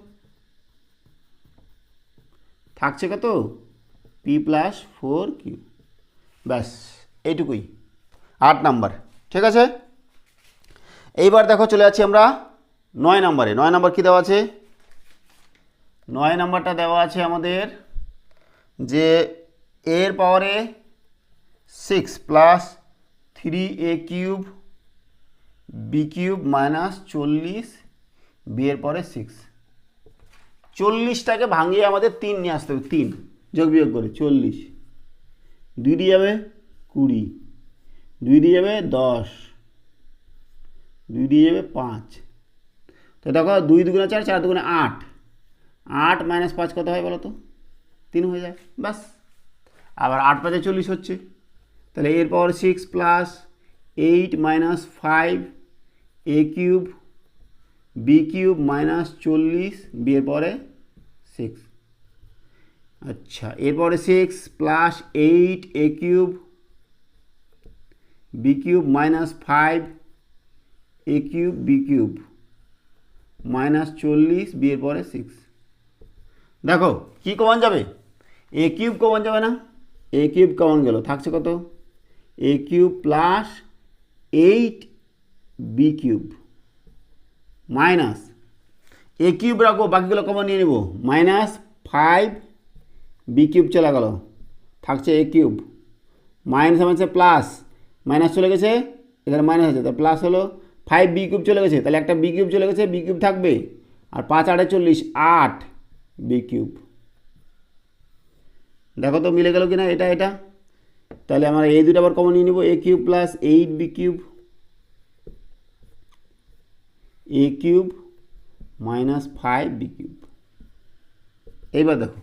A: থাকছে কত পি প্লাস 4 কিউ, ব্যাস এইটুকুই 8 নাম্বার। ঠিক আছে, এইবার দেখো চলে যাচ্ছি আমরা 9 নম্বরে। 9 নম্বর কী দেওয়া আছে? 9 নম্বরটা দেওয়া আছে আমাদের যে এর পাওয়ারে 6 plus 3a cube b cube minus 40 b এর পরে 6। 40টাকে ভাঙিয়ে আমাদের 3 নিয়ে আসতে হবে, 3 যোগ বিয়োগ করে 40, 2 দিয়ে যাবে 20, 2 দিয়ে যাবে 10, 2 দিয়ে যাবে 5, তো দেখো 2 2 4, 4 2 8, 8 মাইনাস 5 কত হয় বলো তো? 3 হয়ে যায়, বাস। আবার 8 5 40 হচ্ছে, তাহলে এর power 6 plus 8 minus 5 a cube b cube minus 40 b এর পরে 6। আচ্ছা, এরপরে 6 plus 8 a cube b cube minus 5 a cube b cube minus 40 b এর পরে 6। দেখো কি কমন যাবে? এ কিউব কমন যাবে না? এ কিউব কমন গেল, থাকছে কত? A cube plus 8 b cube minus a cube রাখবো, বাকিগুলো কমন নিয়ে নেব, মাইনাস 5 বি কিউব চলে গেল, থাকছে এ কিউব, মাইনাস মাইনাসে প্লাস, মাইনাস চলে গেছে, এখানে মাইনাস আছে, তা প্লাস হলো 5 বি কিউব চলে গেছে, তাহলে একটা বি কিউব চলে গেছে, বি কিউব থাকবে, আর 5 8 40, 8 বি কিউব। দেখো তো মিলে গেল কিনা এটা এটা? তাহলে আমরা এই দুটো আবার কমন নিয়ে নেব, এ কিউব প্লাস 8 বি কিউব এ কিউব মাইনাস 5 বি কিউব। এইবার দেখো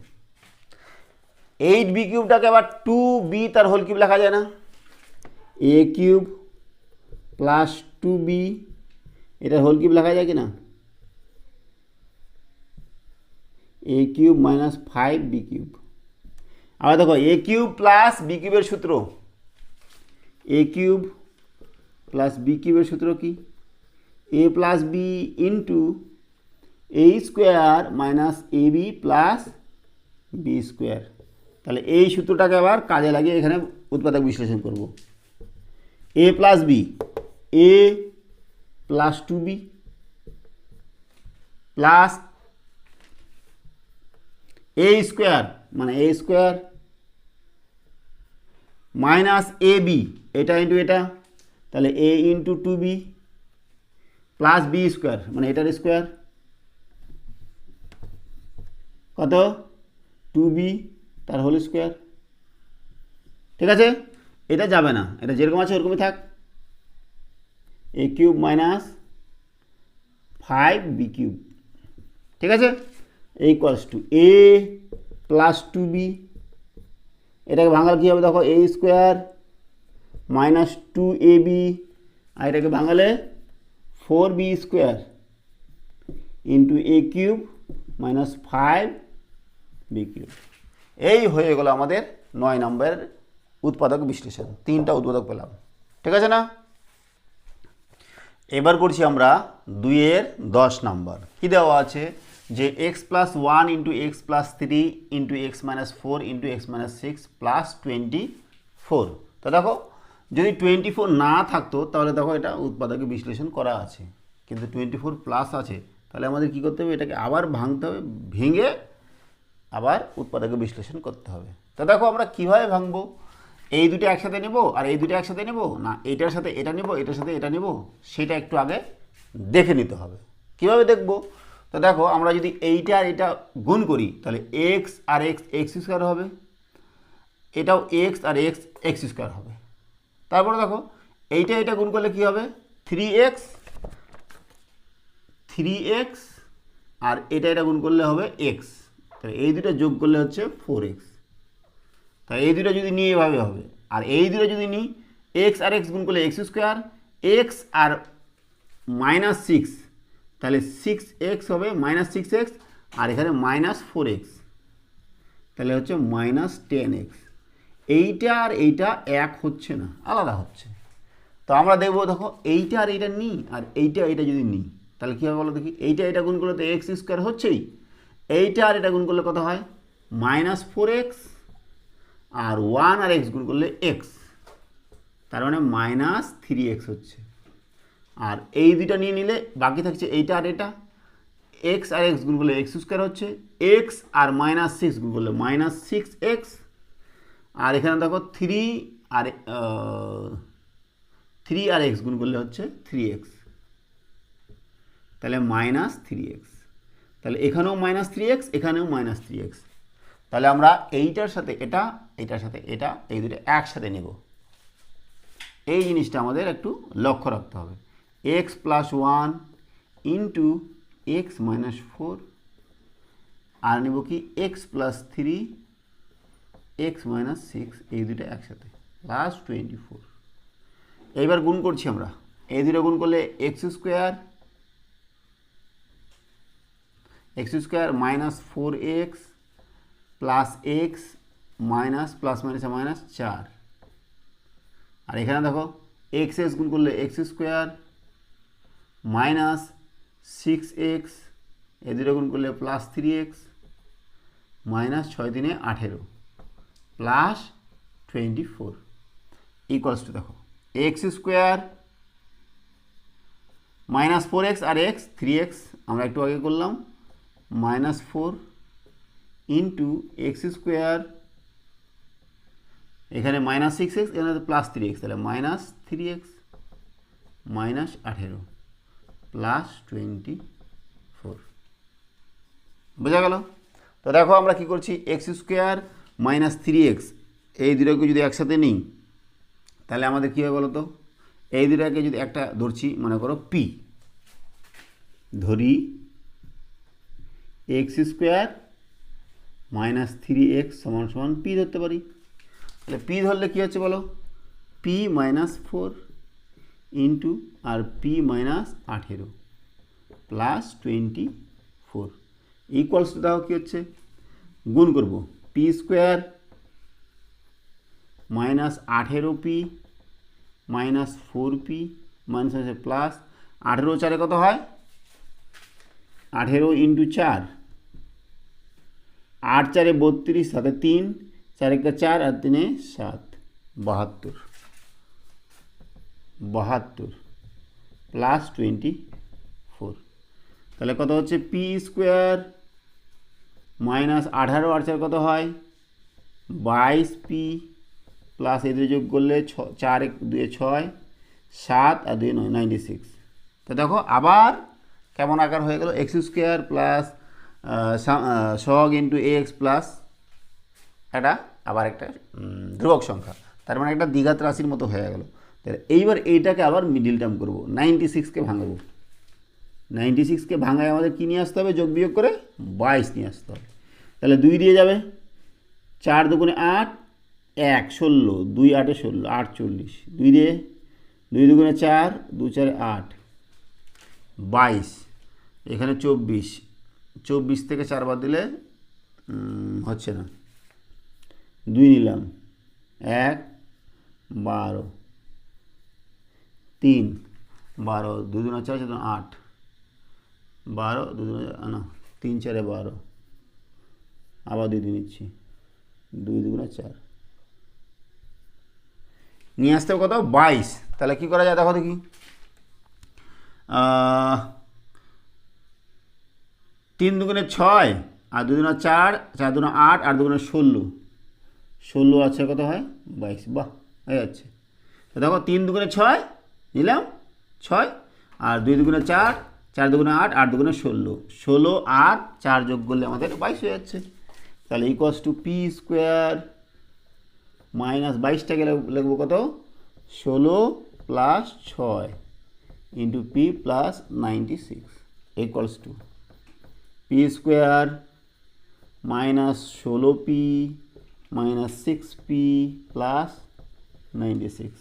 A: 8 বি কিউবটাকে আবার 2b তার হোল কিউব লেখা যায় না? এ কিউব প্লাস 2b এটার হোল কিউব লেখা যায় কি না? এ কিউব মাইনাস 5 বি কিউব। আবার দেখো এ কিউব প্লাস বি কিউবের সূত্র, এ কিউব প্লাস বি কিউবের সূত্র কি? A plus B into A square minus a B plus b square. তাহলে এই সূত্রটাকে আবার কাজে লাগিয়ে এখানে উৎপাদক বিশ্লেষণ করব। A plus b, a plus two b plus a square মানে a square minus a b, এটা ইন্টু এটা, তাহলে a into two b plus b square মানে এটার স্কোয়ার কত টু বি তার হোল স্কোয়ার। ঠিক আছে, এটা যাবে না, এটা যেরকম আছে ওরকমই থাক। A cube minus 5 b cube, ঠিক আছে, equals to a plus two b. এটাকে ভাঙালে কী হবে দেখো, a square minus two a b, আর এটাকে ভাঙালে 4b square into a cube minus 5b cube. এই হয়ে গেল আমাদের 9 নম্বরের উৎপাদক বিশ্লেষণ। 3টা উৎপাদক পেলাম, ঠিক আছে না। এবার করছি আমরা 2-এর 10 নম্বর। কী দেওয়া আছে যে x plus 1 into x plus 3 into x minus 4 into x minus 6 plus 24। তো দেখো যদি 24 না থাকতো তাহলে দেখো এটা উৎপাদকে বিশ্লেষণ করা আছে, কিন্তু 24 প্লাস আছে, তাহলে আমাদের কী করতে হবে, এটাকে আবার ভাঙতে হবে, ভেঙে আবার উৎপাদকে বিশ্লেষণ করতে হবে। তো দেখো আমরা কীভাবে ভাঙবো, এই দুটো একসাথে নেব আর এই দুটো একসাথে নেব, না এটার সাথে এটা নেব এটার সাথে এটা নেব, সেটা একটু আগে দেখে নিতে হবে। কীভাবে দেখব, তো দেখো আমরা যদি এইটা আর এটা গুণ করি তাহলে এক্স আর এক্স এক্স স্কোয়ার হবে, এটাও এক্স আর এক্স এক্স স্কোয়ার হবে। তারপরে দেখো এইটা এটা গুণ করলে কী হবে, 3x আর এটা গুণ করলে হবে এক্স, তাহলে এই দুটো যোগ করলে হচ্ছে 4x। তাই এই দুটো যদি নিই এভাবে হবে, আর এই দুটো যদি নিই এক্স আর এক্স গুণ করলে এক্স স্কোয়ার, এক্স আর মাইনাস 6 তাহলে 6x হবে মাইনাস 6x, আর এখানে মাইনাস 4x তাহলে হচ্ছে মাইনাস 10x। এইটা আর এইটা এক হচ্ছে না, আলাদা হচ্ছে। তো আমরা দেখবো দেখো এইটা আর এইটা নিই আর এইটা এইটা যদি নিই তাহলে কী হবে বলো দেখি, এইটা এটা গুণ করলে তো এক্স স্কোয়ার হচ্ছেই, এইটা আর এটা গুণ করলে কত হয় মাইনাস 4x, আর 1 আর এক্স গুণ করলে এক্স, তার মানে মাইনাস 3x হচ্ছে। আর এই দুইটা নিয়ে নিলে বাকি থাকছে এইটা আর এটা, এক্স আর এক্স গুণ করলে এক্স স্কোয়ার হচ্ছে, এক্স আর মাইনাস 6 গুণ করলে মাইনাস 6x, আর এখানে দেখো 3 আর এক্স গুণ করলে হচ্ছে 3x, তাহলে মাইনাস 3x। তাহলে এখানেও মাইনাস 3x এখানেও মাইনাস 3x। তাহলে আমরা এইটার সাথে এটা এইটার সাথে এটা এই দুটো একসাথে নেব। এই জিনিসটা আমাদের একটু লক্ষ্য রাখতে হবে। X plus 1 into x minus 4 আর নেব কি এক্স প্লাস 3 এক্স মাইনাস 6, এই দুটো একসাথে প্লাস 24। এইবার গুণ করছি আমরা, এই দুটো গুণ করলে x square minus 4x plus x minus plus মাইনাসে মাইনাস 4, আর এখানে দেখো এক্স এক্স গুণ করলে এক্স স্কোয়ার মাইনাস 6x, এই দুটো গুণ করলে plus 3x minus 6 3 18 plus 24 equals to দেখো এক্স স্কোয়ার মাইনাস 4x আর এক্স 3x আমরা একটু আগে করলাম, মাইনাস 4 ইন্টু এক্স স্কোয়ার, এখানে মাইনাস 6x এখানে প্লাস 3x, তাহলে মাইনাস 3x মাইনাস 18 প্লাস 24। বোঝা গেল? তো দেখো আমরা কি করছি, এক্স স্কোয়ার মাইনাস 3x এই দুটোকে যদি একসাথে নিই তাহলে আমাদের কী হবে বলো তো, এই দুটাকে যদি একটা ধরছি মনে করো পি, ধরি এক্স স্কোয়ার মাইনাস 3x সমান সমান পি ধরতে পারি। তাহলে পি ধরলে কী হচ্ছে বলো, পি মাইনাস 4 ইন্টু আর p minus 18 plus 24 equals to দেখো কী হচ্ছে, গুণ করব p square minus 18p minus 4p minus আছে প্লাস 18 4 কত হয় 18 ইন্টু 4, 8 4 32, 7 3, 4 1 4 আর 3 7, 72 প্লাস 24। তাহলে কত হচ্ছে পি স্কোয়ার মাইনাস 18 আর 4 কত হয় 22 পি প্লাস এই দুই যোগ করলে 4 1 2 6, 7 আর 2 9, 96। তো দেখো আবার কেমন আকার হয়ে গেল এক্স স্কোয়ার প্লাস সহগ ইন্টু এক্স প্লাস এটা আবার একটা ধ্রুবক সংখ্যা, তার মানে একটা দ্বিঘাত রাশির মতো হয়ে গেল। তাহলে এইবার এইটাকে আবার মিডিল টার্ম করবো, 96কে ভাঙাবো। 96কে ভাঙায় আমাদের কী নিয়ে আসতে হবে, যোগ বিয়োগ করে 22 নিয়ে আসতে হবে। তাহলে 2 দিয়ে যাবে, 4 দুগুণে 8, 1 16, 2 8 16, 8 40, 2 দিয়ে 2 দুগুণে 4, 2 4 8, 22, এখানে 24, 24 থেকে 4 বাদ দিলে হচ্ছে না, 2 নিলাম, 1 12, 3 12, 2 দুগুণে 4 4 8, 12, 2 দুগুণে না 3 4 12, আবার 2 দিয়ে নিচ্ছি, 2 দুগুণে 4 নিয়ে আসতে হবে কত 22। তাহলে কী করা যায় দেখো দেখি, 3 দুগুণে 6 আর 2 দুগুণে 4, 4 দুগুণে 8 আর 2 দুগুণে 16, 16 আছে কত হয় 22, বাহ হয়ে যাচ্ছে। তো দেখো 3 দুগুণে 6 নিলাম 6 আর 2 দুগুণে 4, 4 দুগুণে 8, 8 দুগুণে 16, 16 আর 4 যোগ করলে আমাদের 22 হয়ে যাচ্ছে। তাহলে equals to p square minus 22টাকে লিখবো কত 16 plus 6 into p plus 96 equals to p square minus 16p minus 6p plus 96।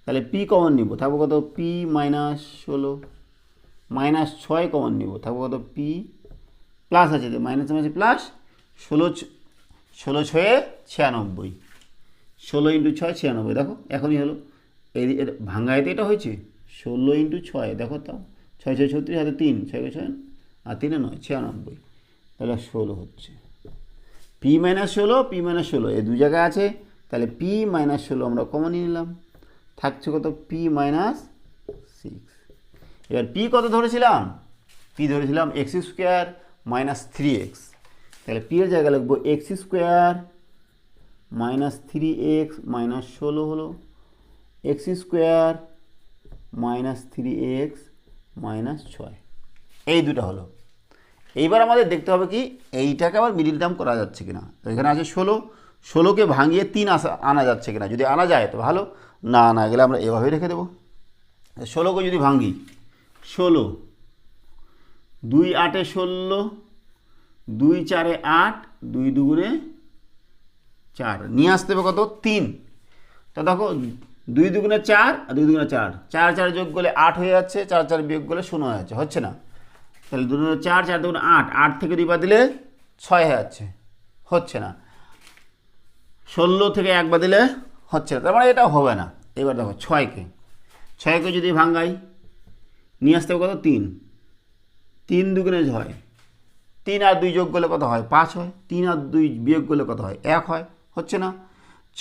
A: তাহলে পি কমন নিব, থাকবো কত পি মাইনাস 16, মাইনাস 6 কমন নিব, থাকবো কত পি প্লাস আছে তো মাইনাস মাইনাস প্লাস 16 6 96, 16 ইন্টু 6 96, দেখো এখনই হলো। এই ভাঙ্গাইতে এটা হয়েছে 16 ইন্টু 6, দেখো তাও 6 6 36 হাতে 3 6 6 আর 3 9 96, তাহলে 16 হচ্ছে পি মাইনাস 16, পি মাইনাস 16 এই দু জায়গায় আছে, তাহলে পি মাইনাস 16 আমরা কমন নিলাম, থাকছে কত পি মাইনাস 6। এবার পি কত ধরেছিলাম, পি ধরেছিলাম এক্স স্কোয়ার মাইনাস 3x, তাহলে পি এর জায়গায় লিখবো x square minus 3x minus 16 হলো x square minus 3x minus 6, এই দুটো হলো। এইবার আমাদের দেখতে হবে কি এইটাকে আবার মিডিল টার্ম করা যাচ্ছে কিনা। তো এখানে আছে 16, 16কে ভাঙিয়ে 3 আনা যাচ্ছে কিনা, যদি আনা যায় তো ভালো, না না গেলে আমরা এভাবেই রেখে দেবো। 16কে যদি ভাঙি 16, 2 8 16, 2 4 8, 2 দুগুণে 4 নিয়ে আসতে হবে কত 3। তো দেখো 2 দুগুণে 4 আর 2 দুগুণে 4, 4 4 যোগ করলে 8 হয়ে যাচ্ছে, 4 4 বিয়োগ করলে 0 হয়ে যাচ্ছে, হচ্ছে না। তাহলে 2 দুগুণে 4, 4 দুগুণে 8, 8 থেকে 2 বাদ দিলে 6 হয়ে যাচ্ছে, হচ্ছে না। 16 থেকে 1 বাদ দিলে হচ্ছে না, তার মানে এটা হবে না। এবার দেখো 6কে যদি ভাঙাই নিয়ে আসতে হবে কত 3, 3 দুগুণে 6, 3 আর 2 যোগ করলে কত হয় 5 হয়, 3 আর 2 বিয়োগ করলে কত হয় 1 হয়, হচ্ছে না।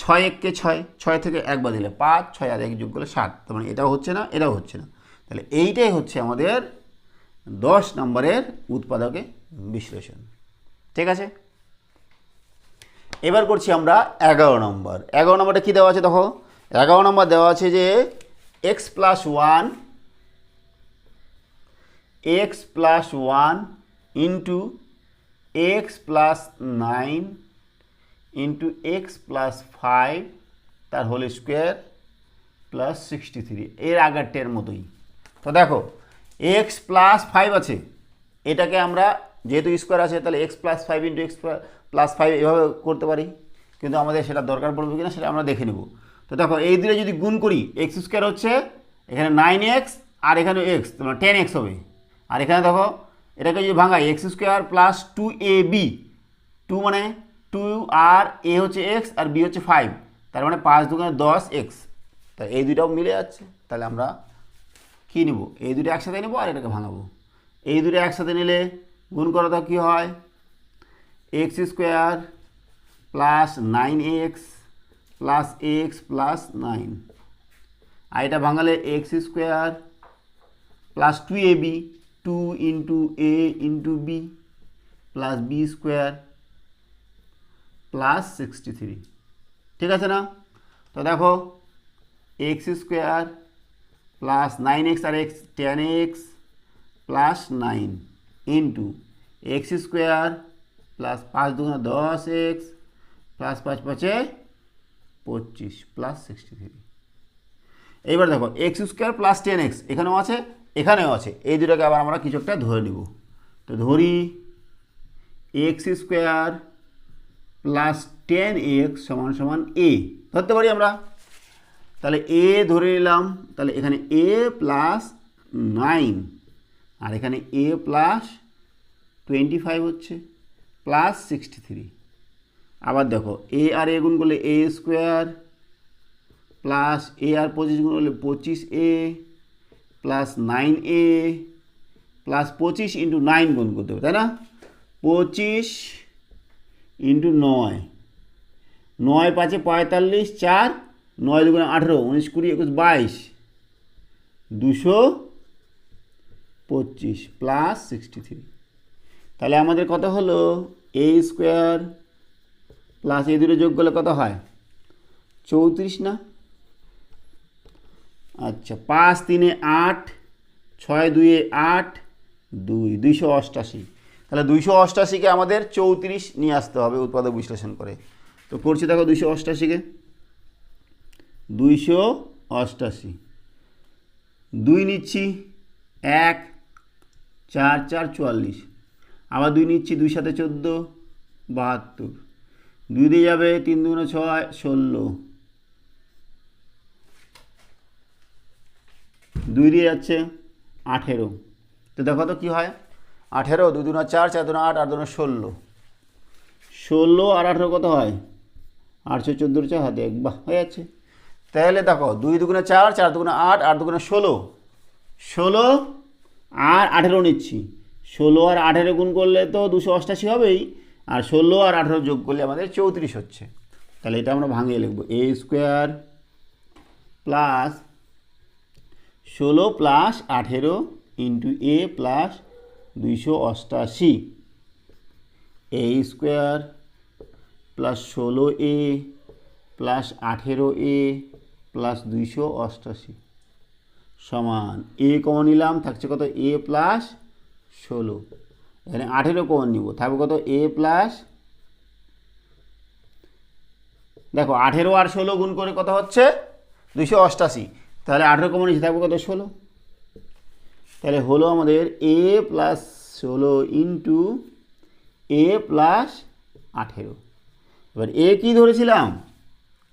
A: 6 1কে 6, 6 থেকে 1 বাদ দিলে 5, 6 আর 1 যোগ করলে 7, তার মানে এটাও হচ্ছে না এটাও হচ্ছে না। তাহলে এইটাই হচ্ছে আমাদের 10 নম্বরের উৎপাদকে বিশ্লেষণ, ঠিক আছে। এবার করছি আমরা 11 নম্বর। 11 নম্বরটা কী দেওয়া আছে দেখো, 11 নম্বর দেওয়া আছে যে x plus 1 into x plus 9 into x plus 5 তার হোল স্কোয়ার প্লাস 63, এর আগেরটার মতোই। তো দেখো এক্স প্লাস 5 আছে, এটাকে আমরা যেহেতু স্কোয়ার আছে তাহলে x plus 5 into x plus 5 এভাবে করতে পারি, কিন্তু আমাদের সেটা দরকার পড়বে কিনা সেটা আমরা দেখে নেব। তো দেখো এই দুটো যদি গুণ করি এক্স স্কোয়ার হচ্ছে এখানে 9x আর এখানে এক্স, তোমার 10x হবে। আর এখানে দেখো এটাকে যদি ভাঙাই এক্স স্কোয়ার প্লাস 2ab, 2 মানে 2 আর এ হচ্ছে এক্স আর বি হচ্ছে 5, তার মানে 5 দুগুণে 10x, তাই এই দুটাও মিলে যাচ্ছে। তাহলে আমরা কী নেব, এই দুটো একসাথে নেবো আর এটাকে ভাঙাবো, এই দুটো একসাথে নিলে গুণ করো তো কী হয়, x square plus 9x plus x plus 9, আর এটা ভাঙালে x square plus 2ab 2 into a into b plus b square plus 63। ঠিক আছে না? তো দেখো এক্স স্কোয়ার প্লাস 9x আর x 10x plus 9 into x square plus 5 দুগুণে 10x প্লাস 5 5 25 প্লাস 63। এইবার দেখো এক্স স্কোয়ার প্লাস 10x এখানেও আছে এখানেও আছে, এই দুটোকে আবার আমরা কিছু একটা ধরে নিব। তো ধরি এক্স স্কোয়ার প্লাস 10x সমান সমান এ ধরতে পারি আমরা। তাহলে এ ধরে নিলাম, তাহলে এখানে এ প্লাস 9 আর এখানে এ প্লাস 25 হচ্ছে প্লাস 63। আবার দেখো এ আর এ গুণ করলে এ স্কোয়ার প্লাস এ আর 25 গুণ করলে 25a plus 9a plus 25 into 9 গুণ করতে হবে, তাই না? 25 ইন্টু 9, 9 5 45, 4 9 দুগুণে 18, 19 20 21 22 225 প্লাস 63। তাহলে আমাদের কত হলো, এ স্কোয়ার প্লাস এই দুটো যোগ করলে কত হয় 34 না? আচ্ছা 5 3 8 6 2 8 288। তাহলে 288কে আমাদের 34 নিয়ে আসতে হবে উৎপাদক বিশ্লেষণ করে। তো করছি দেখো 288কে 288 2 নিচ্ছি 1 4 4 44, আবার 2 নিচ্ছি 2 সাথে 14 72, 2 দিয়ে যাবে 3 দুগুণে 6 16, 2 দিয়ে যাচ্ছে 18। তো দেখো তো কী হয় 18 2 দুগুণে 4 4 দুগুণে 8 8 দুগুণে 16, 16 আর 18 কত হয় 814 4 হাতে 1, বাহ হয়ে যাচ্ছে। তাহলে দেখো 2 দুগুণে 4 4 দুগুণে 8 8 দুগুণে 16, 16 আর 18 নিচ্ছি, 16 আর 18 গুণ করলে তো 288 হবেই, আর 16 আর 18 যোগ করলে আমাদের 34 হচ্ছে। তাহলে এটা আমরা ভাঙিয়ে লিখব a square plus 16 plus 18 into a plus 288 a square plus 16a plus 18a plus 288 সমান এ কমন নিলাম, থাকছে কত এ প্লাস 16, এখানে 18 কমন নিব, থাকবে কত এ প্লাস, দেখো 18 আর 16 গুণ করে কত হচ্ছে 288, তাহলে 18 কমন নিচ্ছে থাকবে কত 16, তাহলে হলো আমাদের এ প্লাস 16 ইন্টু এ প্লাস 18। এবার এ কী ধরেছিলাম,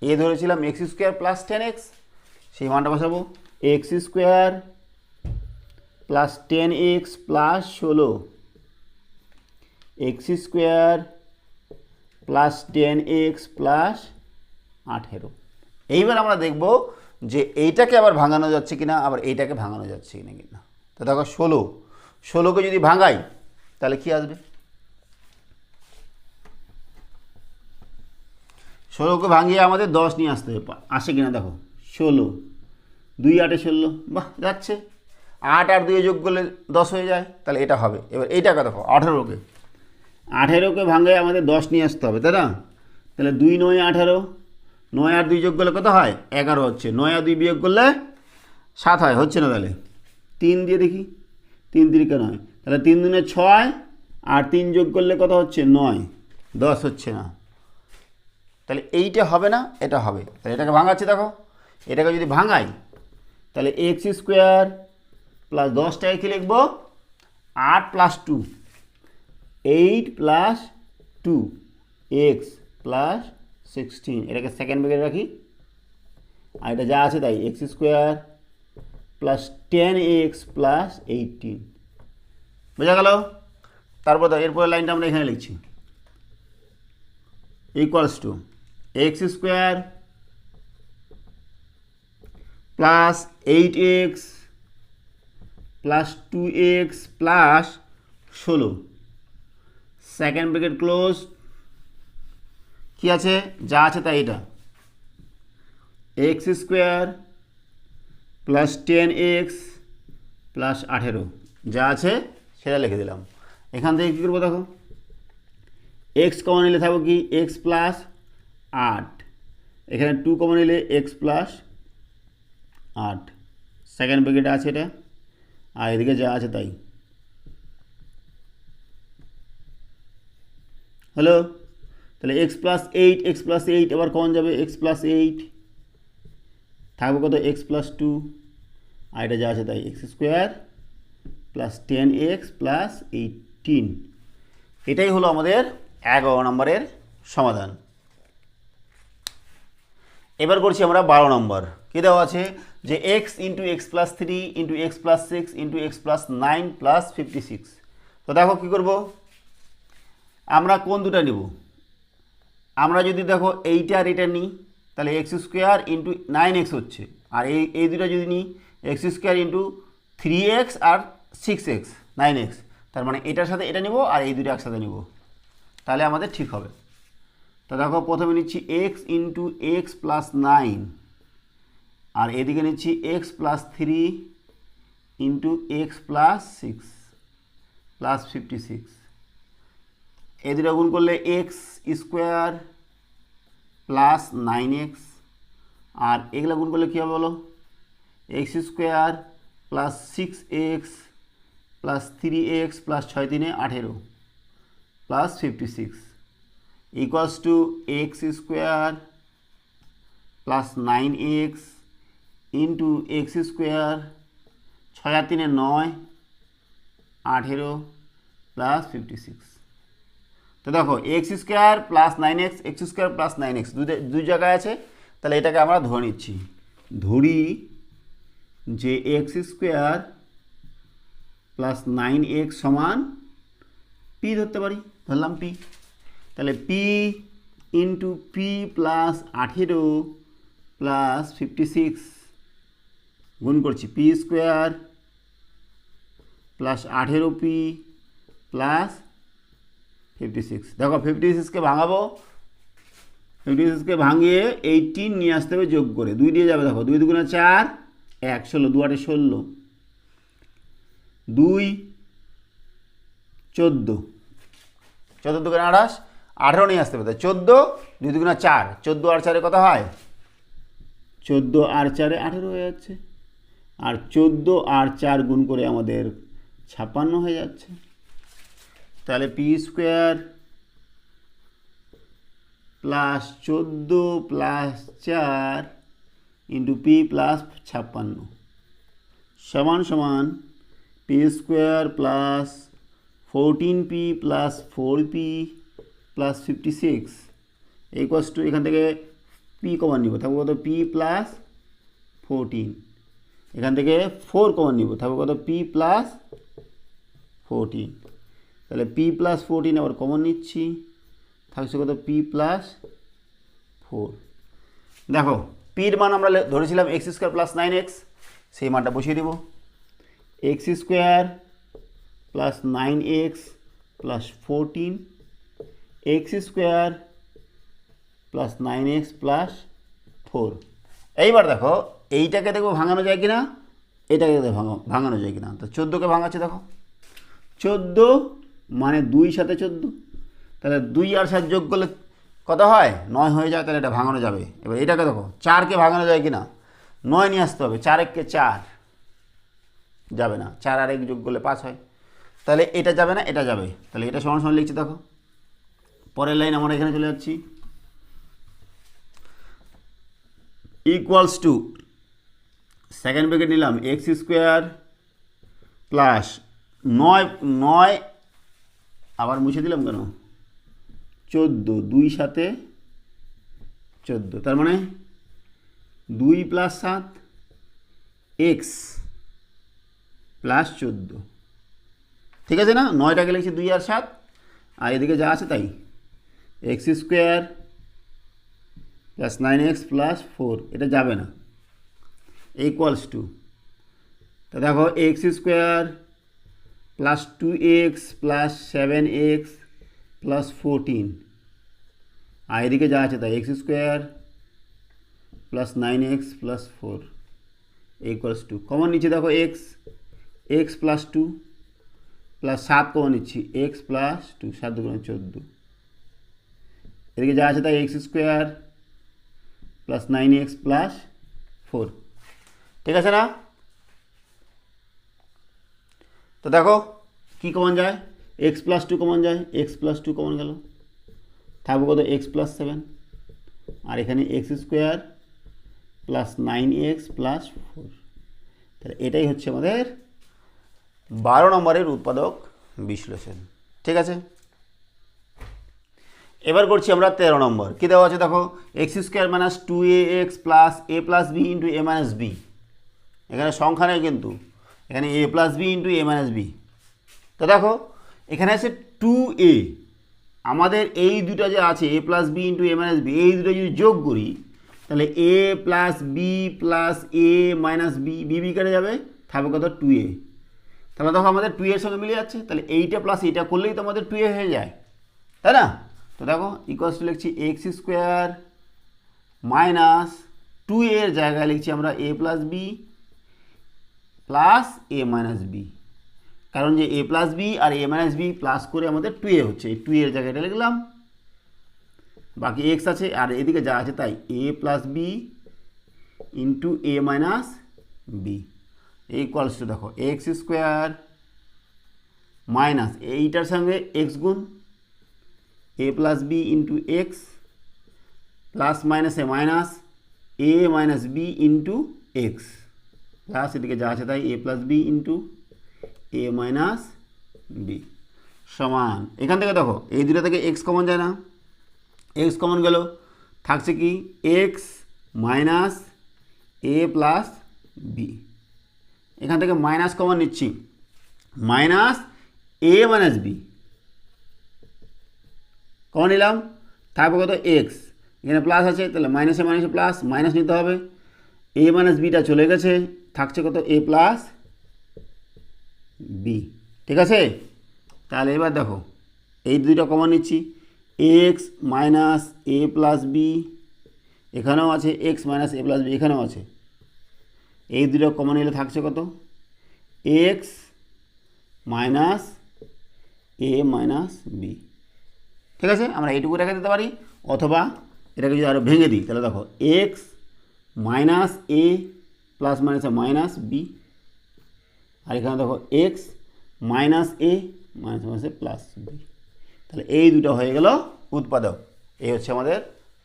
A: এ ধরেছিলাম এক্স স্কোয়ার প্লাস 10x, সেই মানটা বসাবো x square plus 10x plus 16 x square plus 10x plus 18। এইবার আমরা দেখব যে এইটাকে আবার ভাঙানো যাচ্ছে কিনা, আবার এইটাকে ভাঙানো যাচ্ছে কিনা কিনা। তো দেখো 16কে যদি ভাঙাই তাহলে কি আসবে, 16কে ভাঙিয়ে আমাদের 10 নিয়ে আসতে হবে, আসে কিনা দেখো 16 2 8 16, বাহ যাচ্ছে, 8 আর 2 যোগ করলে 10 হয়ে যায়, তাহলে এটা হবে। এবার এইটাকে দেখো 18কে ভাঙে আমাদের 10 নিয়ে আসতে হবে, তাই না? তাহলে 2 9 18, 9 আর 2 যোগ করলে কত হয় 11 হচ্ছে, 9 আর 2 বিয়োগ করলে 7 হয়, হচ্ছে না? তাহলে 3 দিয়ে দেখি, 3 3 কেন হয়, তাহলে 3 দুনে 6 আর 3 যোগ করলে কত হচ্ছে 9, 10 হচ্ছে না, তাহলে এইটা হবে না, এটা হবে। তাহলে এটাকে ভাঙাচ্ছি, দেখো এটাকে যদি ভাঙাই তাহলে এক্স স্কোয়ার প্লাস 10টাকে কী লিখব 8 প্লাস 2 8 প্লাস 2 এক্স প্লাস 16, এটাকে সেকেন্ড ব্র্যাকেটে রাখি, আর এটা যা আছে তাই x square plus 10x plus 18, বোঝা গেল? তারপর এরপরে লাইনটা আমরা এখানে লিখছি equals to x square plus 8x plus 2x plus 16, second bracket close, কি আছে যা আছে তাই, এটা x square plus 10x plus 18 যা আছে সেটা লিখে দিলাম। এখান থেকে কী করবো দেখো, এক্স কমন নিলে থাকবো কি এক্স প্লাস 8, এখানে 2 কমন নিলে এক্স প্লাস 8, সেকেন্ড ব্র্যাকেটে আছে এটা, আর এদিকে যা আছে তাই হ্যালো। তাহলে এক্স প্লাস 8 এবার কমন যাবে, এক্স প্লাস 8 থাকবে কত এক্স প্লাস 2, আর এটা যা আছে তাই x square plus 10x plus 18। এটাই হলো আমাদের 11 নম্বরের সমাধান। এবার করছি আমরা 12 নম্বর। কী দেওয়া আছে যে x into x plus 3 into x plus 6 into x plus 9 plus 56। তো দেখো কী করবো, আমরা কোন দুটা নেব, আমরা যদি দেখো এইটা আর এটা নিই তাহলে এক্স স্কোয়ার ইন্টু 9x হচ্ছে, আর এই দুটা যদি নিই এক্স স্কোয়ার ইন্টু 3x আর 6x 9x, তার মানে এটার সাথে এটা নেব আর এই দুটো একসাথে নেব, তাহলে আমাদের ঠিক হবে। তো দেখো প্রথমে নিচ্ছি এক্স ইন্টু এক্স প্লাস 9, আর এদিকে নিচ্ছি x plus 3 into x plus 6 plus 56। এই দুটো গুণ করলে এক্স স্কোয়ার প্লাস 9x, আর এগুলো গুণ করলে কী হবে বলো, x square plus 6x plus 3x plus 6 3 18 plus 56 equals to x square plus 9x into x square 6 আর 3 9 18 প্লাস 56। তো দেখো x square plus 9x, x square plus 9x দুই জায়গায় আছে, তাহলে এটাকে আমরা ধরে নিচ্ছি, ধরি যে এক্স স্কোয়ার প্লাস 9x সমান পি ধরতে পারি, ধরলাম পি। তাহলে P into p plus 18 plus 56 গুণ করছি P square plus 18p plus 56। দেখো 56কে ভাঙাবো, 56কে ভাঙিয়ে 18 নিয়ে আসতে হবে যোগ করে, 2 দিয়ে যাবে, দেখো 2 দুগুণে 4 1 16, 2 8 16, 2 14, 14 দুগুণে 28 18 নিয়ে আসতে হবে, 14 2 দুগুণে 4, 14 আর 4 কত হয়, 14 আর 4 18 হয়ে যাচ্ছে, আর 14 আর 4 গুণ করে আমাদের 56 হয়ে যাচ্ছে। তাহলে P square plus 14 plus 4 into p plus 56 সমান সমান P square plus 14p plus 4p plus 56 equals two, এখান থেকে পি কমন নিব, থাকবে কত পি প্লাস 14, এখান থেকে 4 কমন নিব, থাকবে কত পি প্লাস 14। তাহলে পি প্লাস 14 আবার কমন নিচ্ছি, থাকছে কত পি প্লাস 4। দেখো পির মান আমরা ধরেছিলাম এক্স স্কোয়ার প্লাস 9x, সেই মানটা বসিয়ে দেব, x square plus 9x plus 14 x square plus 9x plus 4। এইবার দেখো এইটাকে দেখবো ভাঙানো যায় কিনা, এটাকে ভাঙানো যায় কিনা। তো 14কে ভাঙাচ্ছে, দেখো 14 মানে 2 সাথে 14, তাহলে 2 আর 7 যোগ করলে কত হয় 9 হয়ে যায়, তাহলে এটা ভাঙানো যাবে। এবার এটাকে দেখো 4কে ভাঙানো যায় কিনা, 9 নিয়ে আসতে হবে, 4 1কে 4 যাবে না, 4 আর 1 যোগ করলে 5 হয়, তাহলে এটা যাবে না, এটা যাবে, তাহলে এটা সমান সমান লিখছি। দেখো পরের লাইন আমরা এখানে চলে যাচ্ছি, ইকুয়ালস টু সেকেন্ড ব্র্যাকেট নিলাম এক্স স্কোয়ার প্লাস 9 আবার মুছে দিলাম কেন, 14 2 সাথে 14, তার মানে 2 প্লাস 7 এক্স প্লাস 14, ঠিক আছে না, 9টাকে লিখছি 2 আর 7, আর এদিকে যা আছে তাই x square plus 9x plus 4, এটা যাবে না, ইকুয়ালস টু তো দেখো x square plus 2x plus 7x plus 14, আর এদিকে যা আছে তাই x square plus 9x plus 4 equals to, common নিচ্ছে দেখো এক্স প্লাস 2 প্লাস 7 কমন নিচ্ছি এক্স প্লাস 2, 7 2 14, এদিকে যা আছে তাই x square plus 9x plus 4, ঠিক আছে না? তো দেখো কী কমন যায়, এক্স প্লাস 2 কমন যায়, এক্স প্লাস 2 কমন গেল, থাকবো কত এক্স প্লাস 7, আর এখানে x square plus 9x plus 4, তাহলে এটাই হচ্ছে আমাদের 12 নম্বরের উৎপাদক বিশ্লেষণ, ঠিক আছে? এবার করছি আমরা 13 নম্বর। কী দেওয়া আছে দেখো, x square minus 2ax plus a plus B into a minus b, এখানে সংখ্যা নেই কিন্তু, এখানে a plus B into a minus b. তো দেখো এখানে আছে 2a, আমাদের এই দুটো যে আছে a plus B into a minus b, এই দুটো যদি যোগ করি তাহলে a plus b plus a minus b, b কেটে যাবে, থাকবে কত 2a। তাহলে দেখো আমাদের 2 এর সঙ্গে মিলে যাচ্ছে, তাহলে এইটা প্লাস এইটা করলেই তো আমাদের 2a হয়ে যায়, তাই না? তো দেখো ইকুয়ালস টু লিখছি এক্স স্কোয়ার মাইনাস 2a এর জায়গায় লিখছি আমরা a plus b plus a minus b, কারণ যে a প্লাস বি আর এ মাইনাস বি প্লাস করে আমাদের 2a হচ্ছে, এই 2a এর জায়গাটা লিখলাম, বাকি এক্স আছে আর এদিকে যা আছে তাই a plus B into a minus b equals to দেখো এক্স স্কোয়ার মাইনাস এইটার সঙ্গে এক্স গুণ a plus B into x plus মাইনাসে minus a minus b into x plus এদিকে যা আছে তাই a plus B into a minus b সমান, এখান থেকে দেখো এই দুটো থেকে এক্স কমন যায় না, এক্স কমন গেল, থাকছে কি x minus a plus B, এখান থেকে মাইনাস কমন নিচ্ছি minus a minus B common নিলাম, থাকবে কত এক্স, এখানে প্লাস আছে তাহলে মাইনাসে মাইনাসে প্লাস, মাইনাস নিতে হবে, এ মাইনাস বিটা চলে গেছে, থাকছে কত এ প্লাস বি, ঠিক আছে? তাহলে এবার দেখো এই দুইটা কমন নিচ্ছি, x minus a plus B, এখানেও আছে x minus a plus B, এখানেও আছে, এই দুটো কমন নিলে থাকছে কত x minus a minus B, ঠিক আছে? আমরা এইটুকু রেখে দিতে পারি, অথবা এটাকে যদি আরও ভেঙে দিই তাহলে দেখো এক্স মাইনাস এ প্লাস মাইনাসে মাইনাস বি, আর এখানে দেখো এক্স মাইনাস এ মাইনাস মাইনাসে প্লাস বি, তাহলে এই দুটো হয়ে গেল উৎপাদক। এই হচ্ছে আমাদের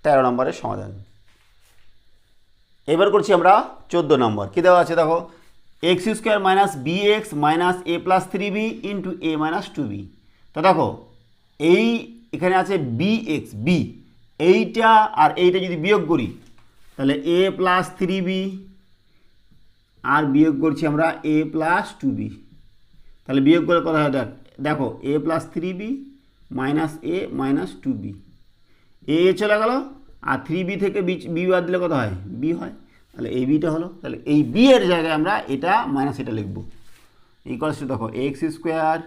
A: 13 নম্বরের সমাধান। এবার করছি আমরা 14 নম্বর। কী দেওয়া আছে দেখো, x square minus b x minus a plus 3b into a minus 2b। তো দেখো এই এখানে আছে বি এক্স বি, এইটা আর এইটা যদি বিয়োগ করি তাহলে এ প্লাস 3b আর বিয়োগ করছি আমরা এ প্লাস 2b, তাহলে বিয়োগ করে কথা হয় দেখো এ plus 3b minus a minus 2b, এ চলে গেল আর 3b থেকে বি বাদ দিলে কত হয় বি হয়, তাহলে এই বিটা হলো, তাহলে এই বি এর জায়গায় আমরা এটা মাইনাস এটা লিখব, ইকুয়ালস টু দেখো এক্স স্কোয়ার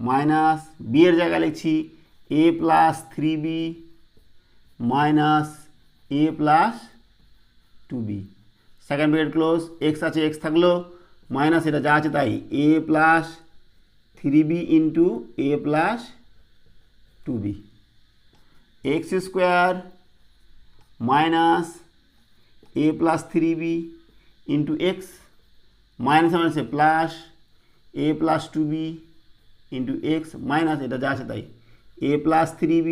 A: মাইনাস বি এর জায়গায় লিখছি a plus 3b minus a plus 2b, second bracket close, x আছে এক্স থাকলো মাইনাস এটা যা আছে তাই a plus 3b into a plus 2b, x square minus a plus 3b into x minus মাইনাসে plus a plus 2b into x minus এটা যা আছে তাই a plus 3b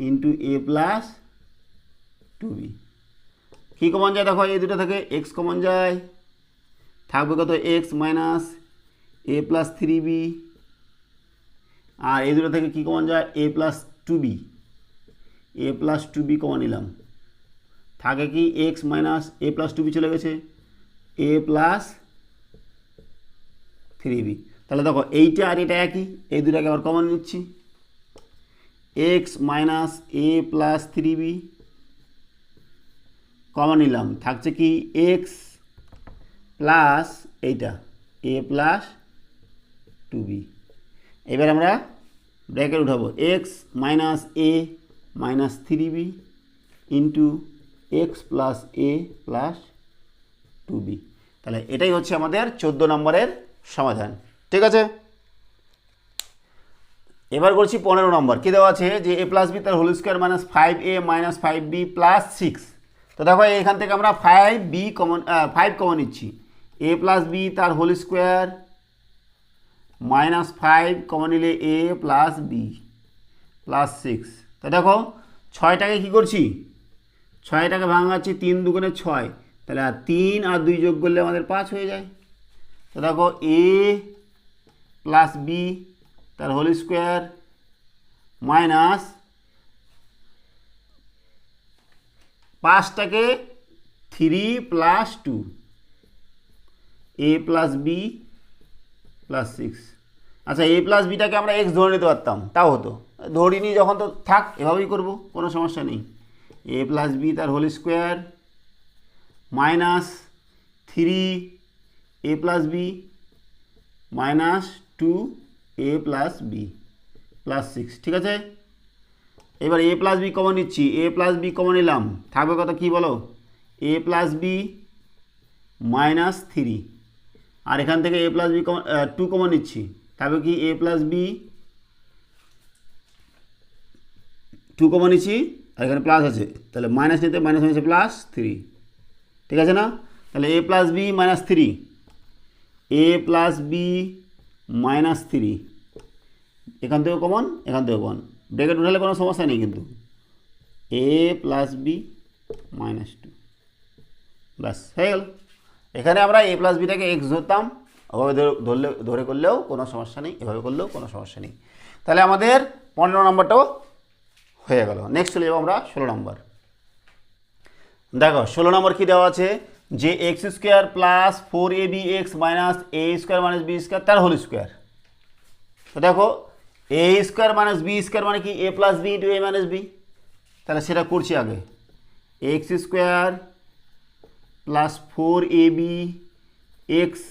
A: into a plus 2b। কী কমন যায় দেখো এই দুটো থেকে এক্স কমন যায়, থাকবে কত x minus a plus 3b, আর এই দুটো থেকে কী কমন যায় এ প্লাস 2b, এ প্লাস 2b কমন নিলাম, থাকে কি x minus a plus 2b চলে গেছে এ প্লাস 3b, তাহলে দেখো এইটা আর এটা একই, এই দুটাকে আবার কমন নিচ্ছি x minus a plus 3b common নিলাম, থাকছে কি এক্স প্লাস এইটা এ প্লাস 2b। এবার আমরা ব্র্যাকেট উঠাবো x minus a minus 3b into x plus a plus 2b। তাহলে এটাই হচ্ছে আমাদের 14 নম্বরের সমাধান। ঠিক আছে, এবার করছি 15 নম্বর। কী দেওয়া আছে যে এ প্লাস বি তার whole square minus 5a minus 5b plus 6। তো দেখো এখান থেকে আমরা 5 কমন নিচ্ছি। এ প্লাস বি তার হোল স্কোয়ার মাইনাস 5 কমন নিলে এ প্লাস বি প্লাস 6। তো দেখো 6টাকে কী করছি, 6টাকে ভাঙাচ্ছি 3 দুগুণে 6, তাহলে আর 3 আর 2 যোগ করলে আমাদের 5 হয়ে যায়। তো দেখো এ প্লাস বি তার হোল স্কোয়ার মাইনাস 5টাকে 3 প্লাস 2 এ প্লাস বি প্লাস 6। আচ্ছা এ প্লাস বিটাকে আমরা এক্স ধরে নিতে পারতাম, তাও হতো, ধরিনি যখন তো থাক, এভাবেই করব, কোনো সমস্যা নেই। এ প্লাস বি তার হোল স্কোয়ার মাইনাস 3 এ প্লাস বি মাইনাস 2 এ প্লাস বি প্লাস 6। ঠিক আছে, এবার এ প্লাস বি কমন নিচ্ছি, এ প্লাস বি কমন নিলাম, থাকবে কত কী বলো, এ প্লাস বি মাইনাস 3, আর এখান থেকে এ প্লাস বি 2 কমন নিচ্ছি, থাকবে কি এ প্লাস বি 2 কমন নিচ্ছি, আর এখানে প্লাস আছে, তাহলে মাইনাস নিতে মাইনাস হয়েছে প্লাস 3। ঠিক আছে না, তাহলে এ প্লাস বি মাইনাস 3, এ প্লাস বি মাইনাস 3, এখান থেকেও কমন এখান থেকেও কমন, ব্র্যাকেট উঠালে কোনো সমস্যা নেই কিন্তু, এ প্লাস বি মাইনাস 2 ব্যাস হয়ে গেল। এখানে আমরা এ প্লাস বিটাকে এক্স ধরতাম, ওভাবে ধরে করলেও কোনো সমস্যা নেই, এভাবে করলেও কোনো সমস্যা নেই। তাহলে আমাদের 15 নম্বরটাও হয়ে গেল। নেক্সট চলে যাবো আমরা 16 নম্বর। দেখো 16 নম্বর কী দেওয়া আছে যে x square plus 4ab x minus a square minus b square তার হোল স্কোয়ার। তো দেখো a square minus b square মানে কি a plus B into a minus b, তাহলে সেটা করছি আগে। X square plus 4ab x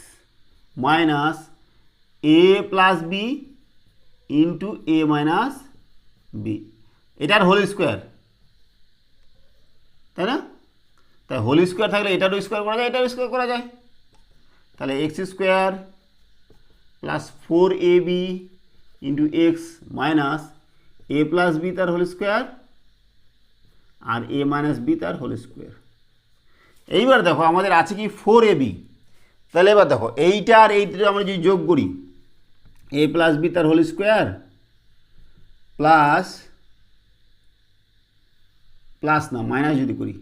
A: minus a plus B into a minus b, এটার হোল স্কোয়ার, তাই না? তাই হোল স্কোয়ার থাকলে এটারও স্কোয়ার করা যায়, এটারও স্কোয়ার করা যায়। তাহলে x square plus 4ab into x minus a plus b তার হোল স্কোয়ার আর এ মাইনাস বি তার হোল স্কোয়ার। এইবার দেখো আমাদের আছে কি 4ab, তাহলে এবার দেখো এইটা আর এইটা আমরা যদি যোগ করি, এ প্লাস বি তার হোল স্কোয়ার প্লাস প্লাস না মাইনাস যদি করি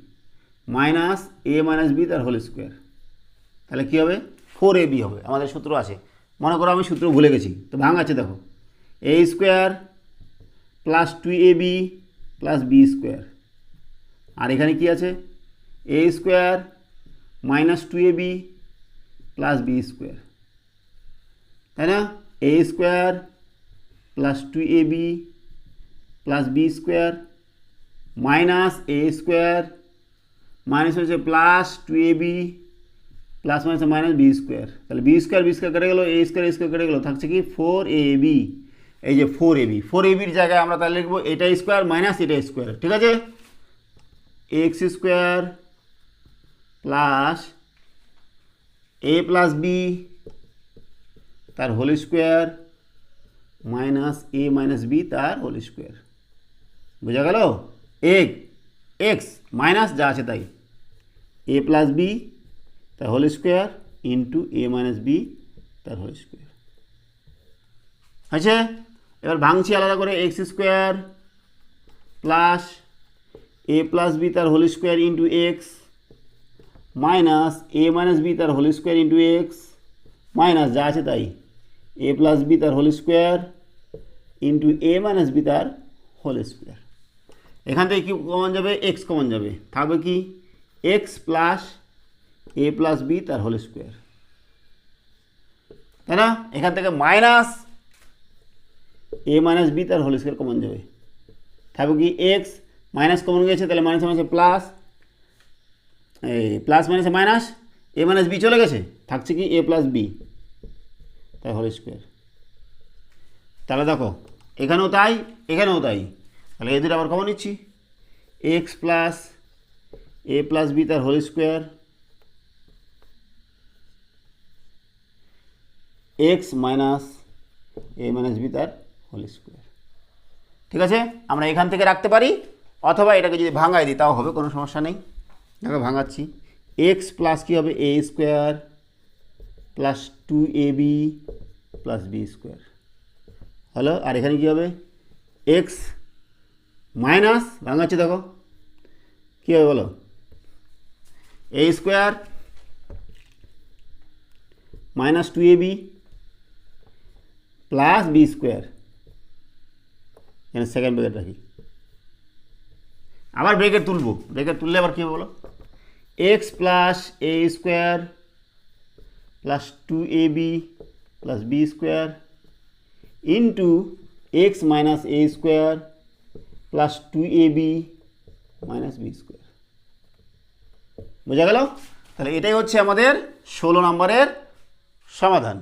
A: মাইনাস এ মাইনাস বি তার হোল স্কোয়ার, তাহলে কী হবে 4ab হবে। আমাদের সূত্র আছে, মনে করো আমি সূত্র ভুলে গেছি, তো ভাঙাচ্ছে দেখো a square plus 2ab plus b square, আর এখানে কি আছে a square minus 2ab plus b square, তাই না? A square plus 2ab plus b square minus a square minus হয়েছে plus 2ab plus minus minus b square, তাহলে b square কেটে গেলো, এ স্কোয়ার কেটে গেলো, থাকছে কি 4ab। এই যে 4abর জায়গায় আমরা তাহলে লিখবো এটা স্কোয়ার মাইনাস এটা স্কোয়ার। ঠিক আছে, x square plus a plus b তার whole square minus a minus b তার হোল স্কোয়ার। বোঝা গেল? এক্স মাইনাস যা আছে তাই, এ প্লাস বি তার whole square into a minus b তার হোল স্কোয়ার। আছে, এবার ভাঙছি আলাদা করে, x square plus a plus b তার whole square into x minus a minus b তার whole square into x minus যা আছে তাই, এ প্লাস বি তার whole square into a minus b তার হোল স্কোয়ার। এখান থেকে কি কমন যাবে, এক্স কমন যাবে, থাকবে কি x plus a plus b তার হোল স্কোয়ার, তাই না? এখান থেকে মাইনাস এ মাইনাস বি তার হোল স্কোয়ার কমন যাবে, থাকবে কি এক্স মাইনাস কমন গেছে, তাহলে মাইনাস মাইনাসে প্লাস, এই প্লাস মাইনাসে মাইনাস, এ মাইনাস বি চলে গেছে, থাকছে কি এ প্লাস বি তাই হোল স্কোয়ার। তাহলে দেখো এখানেও তাই এখানেও তাই, তাহলে এই দুটো আবার কমন নিচ্ছি, x plus a plus b তার whole square x minus a minus b তার হোল স্কোয়ার। ঠিক আছে, আমরা এখান থেকে রাখতে পারি, অথবা এটাকে যদি ভাঙাই দিই তাও হবে, কোনো সমস্যা নেই। দেখো ভাঙাচ্ছি, এক্স প্লাস কী হবে a square plus 2ab plus b square হলো। আর এখানে কী হবে এক্স মাইনাস, ভাঙাচ্ছি দেখো কী হবে বলো, a square minus 2ab plus b square, এখানে সেকেন্ড ব্রেকেট রাখি, আবার ব্রেকেট তুলবো, ব্রেকেট তুললে আবার কী হবে বলো, x plus a square plus 2ab plus b square into x minus a square plus 2ab minus b square. বোঝা গেল? তাহলে এটাই হচ্ছে আমাদের 16 নম্বরের সমাধান।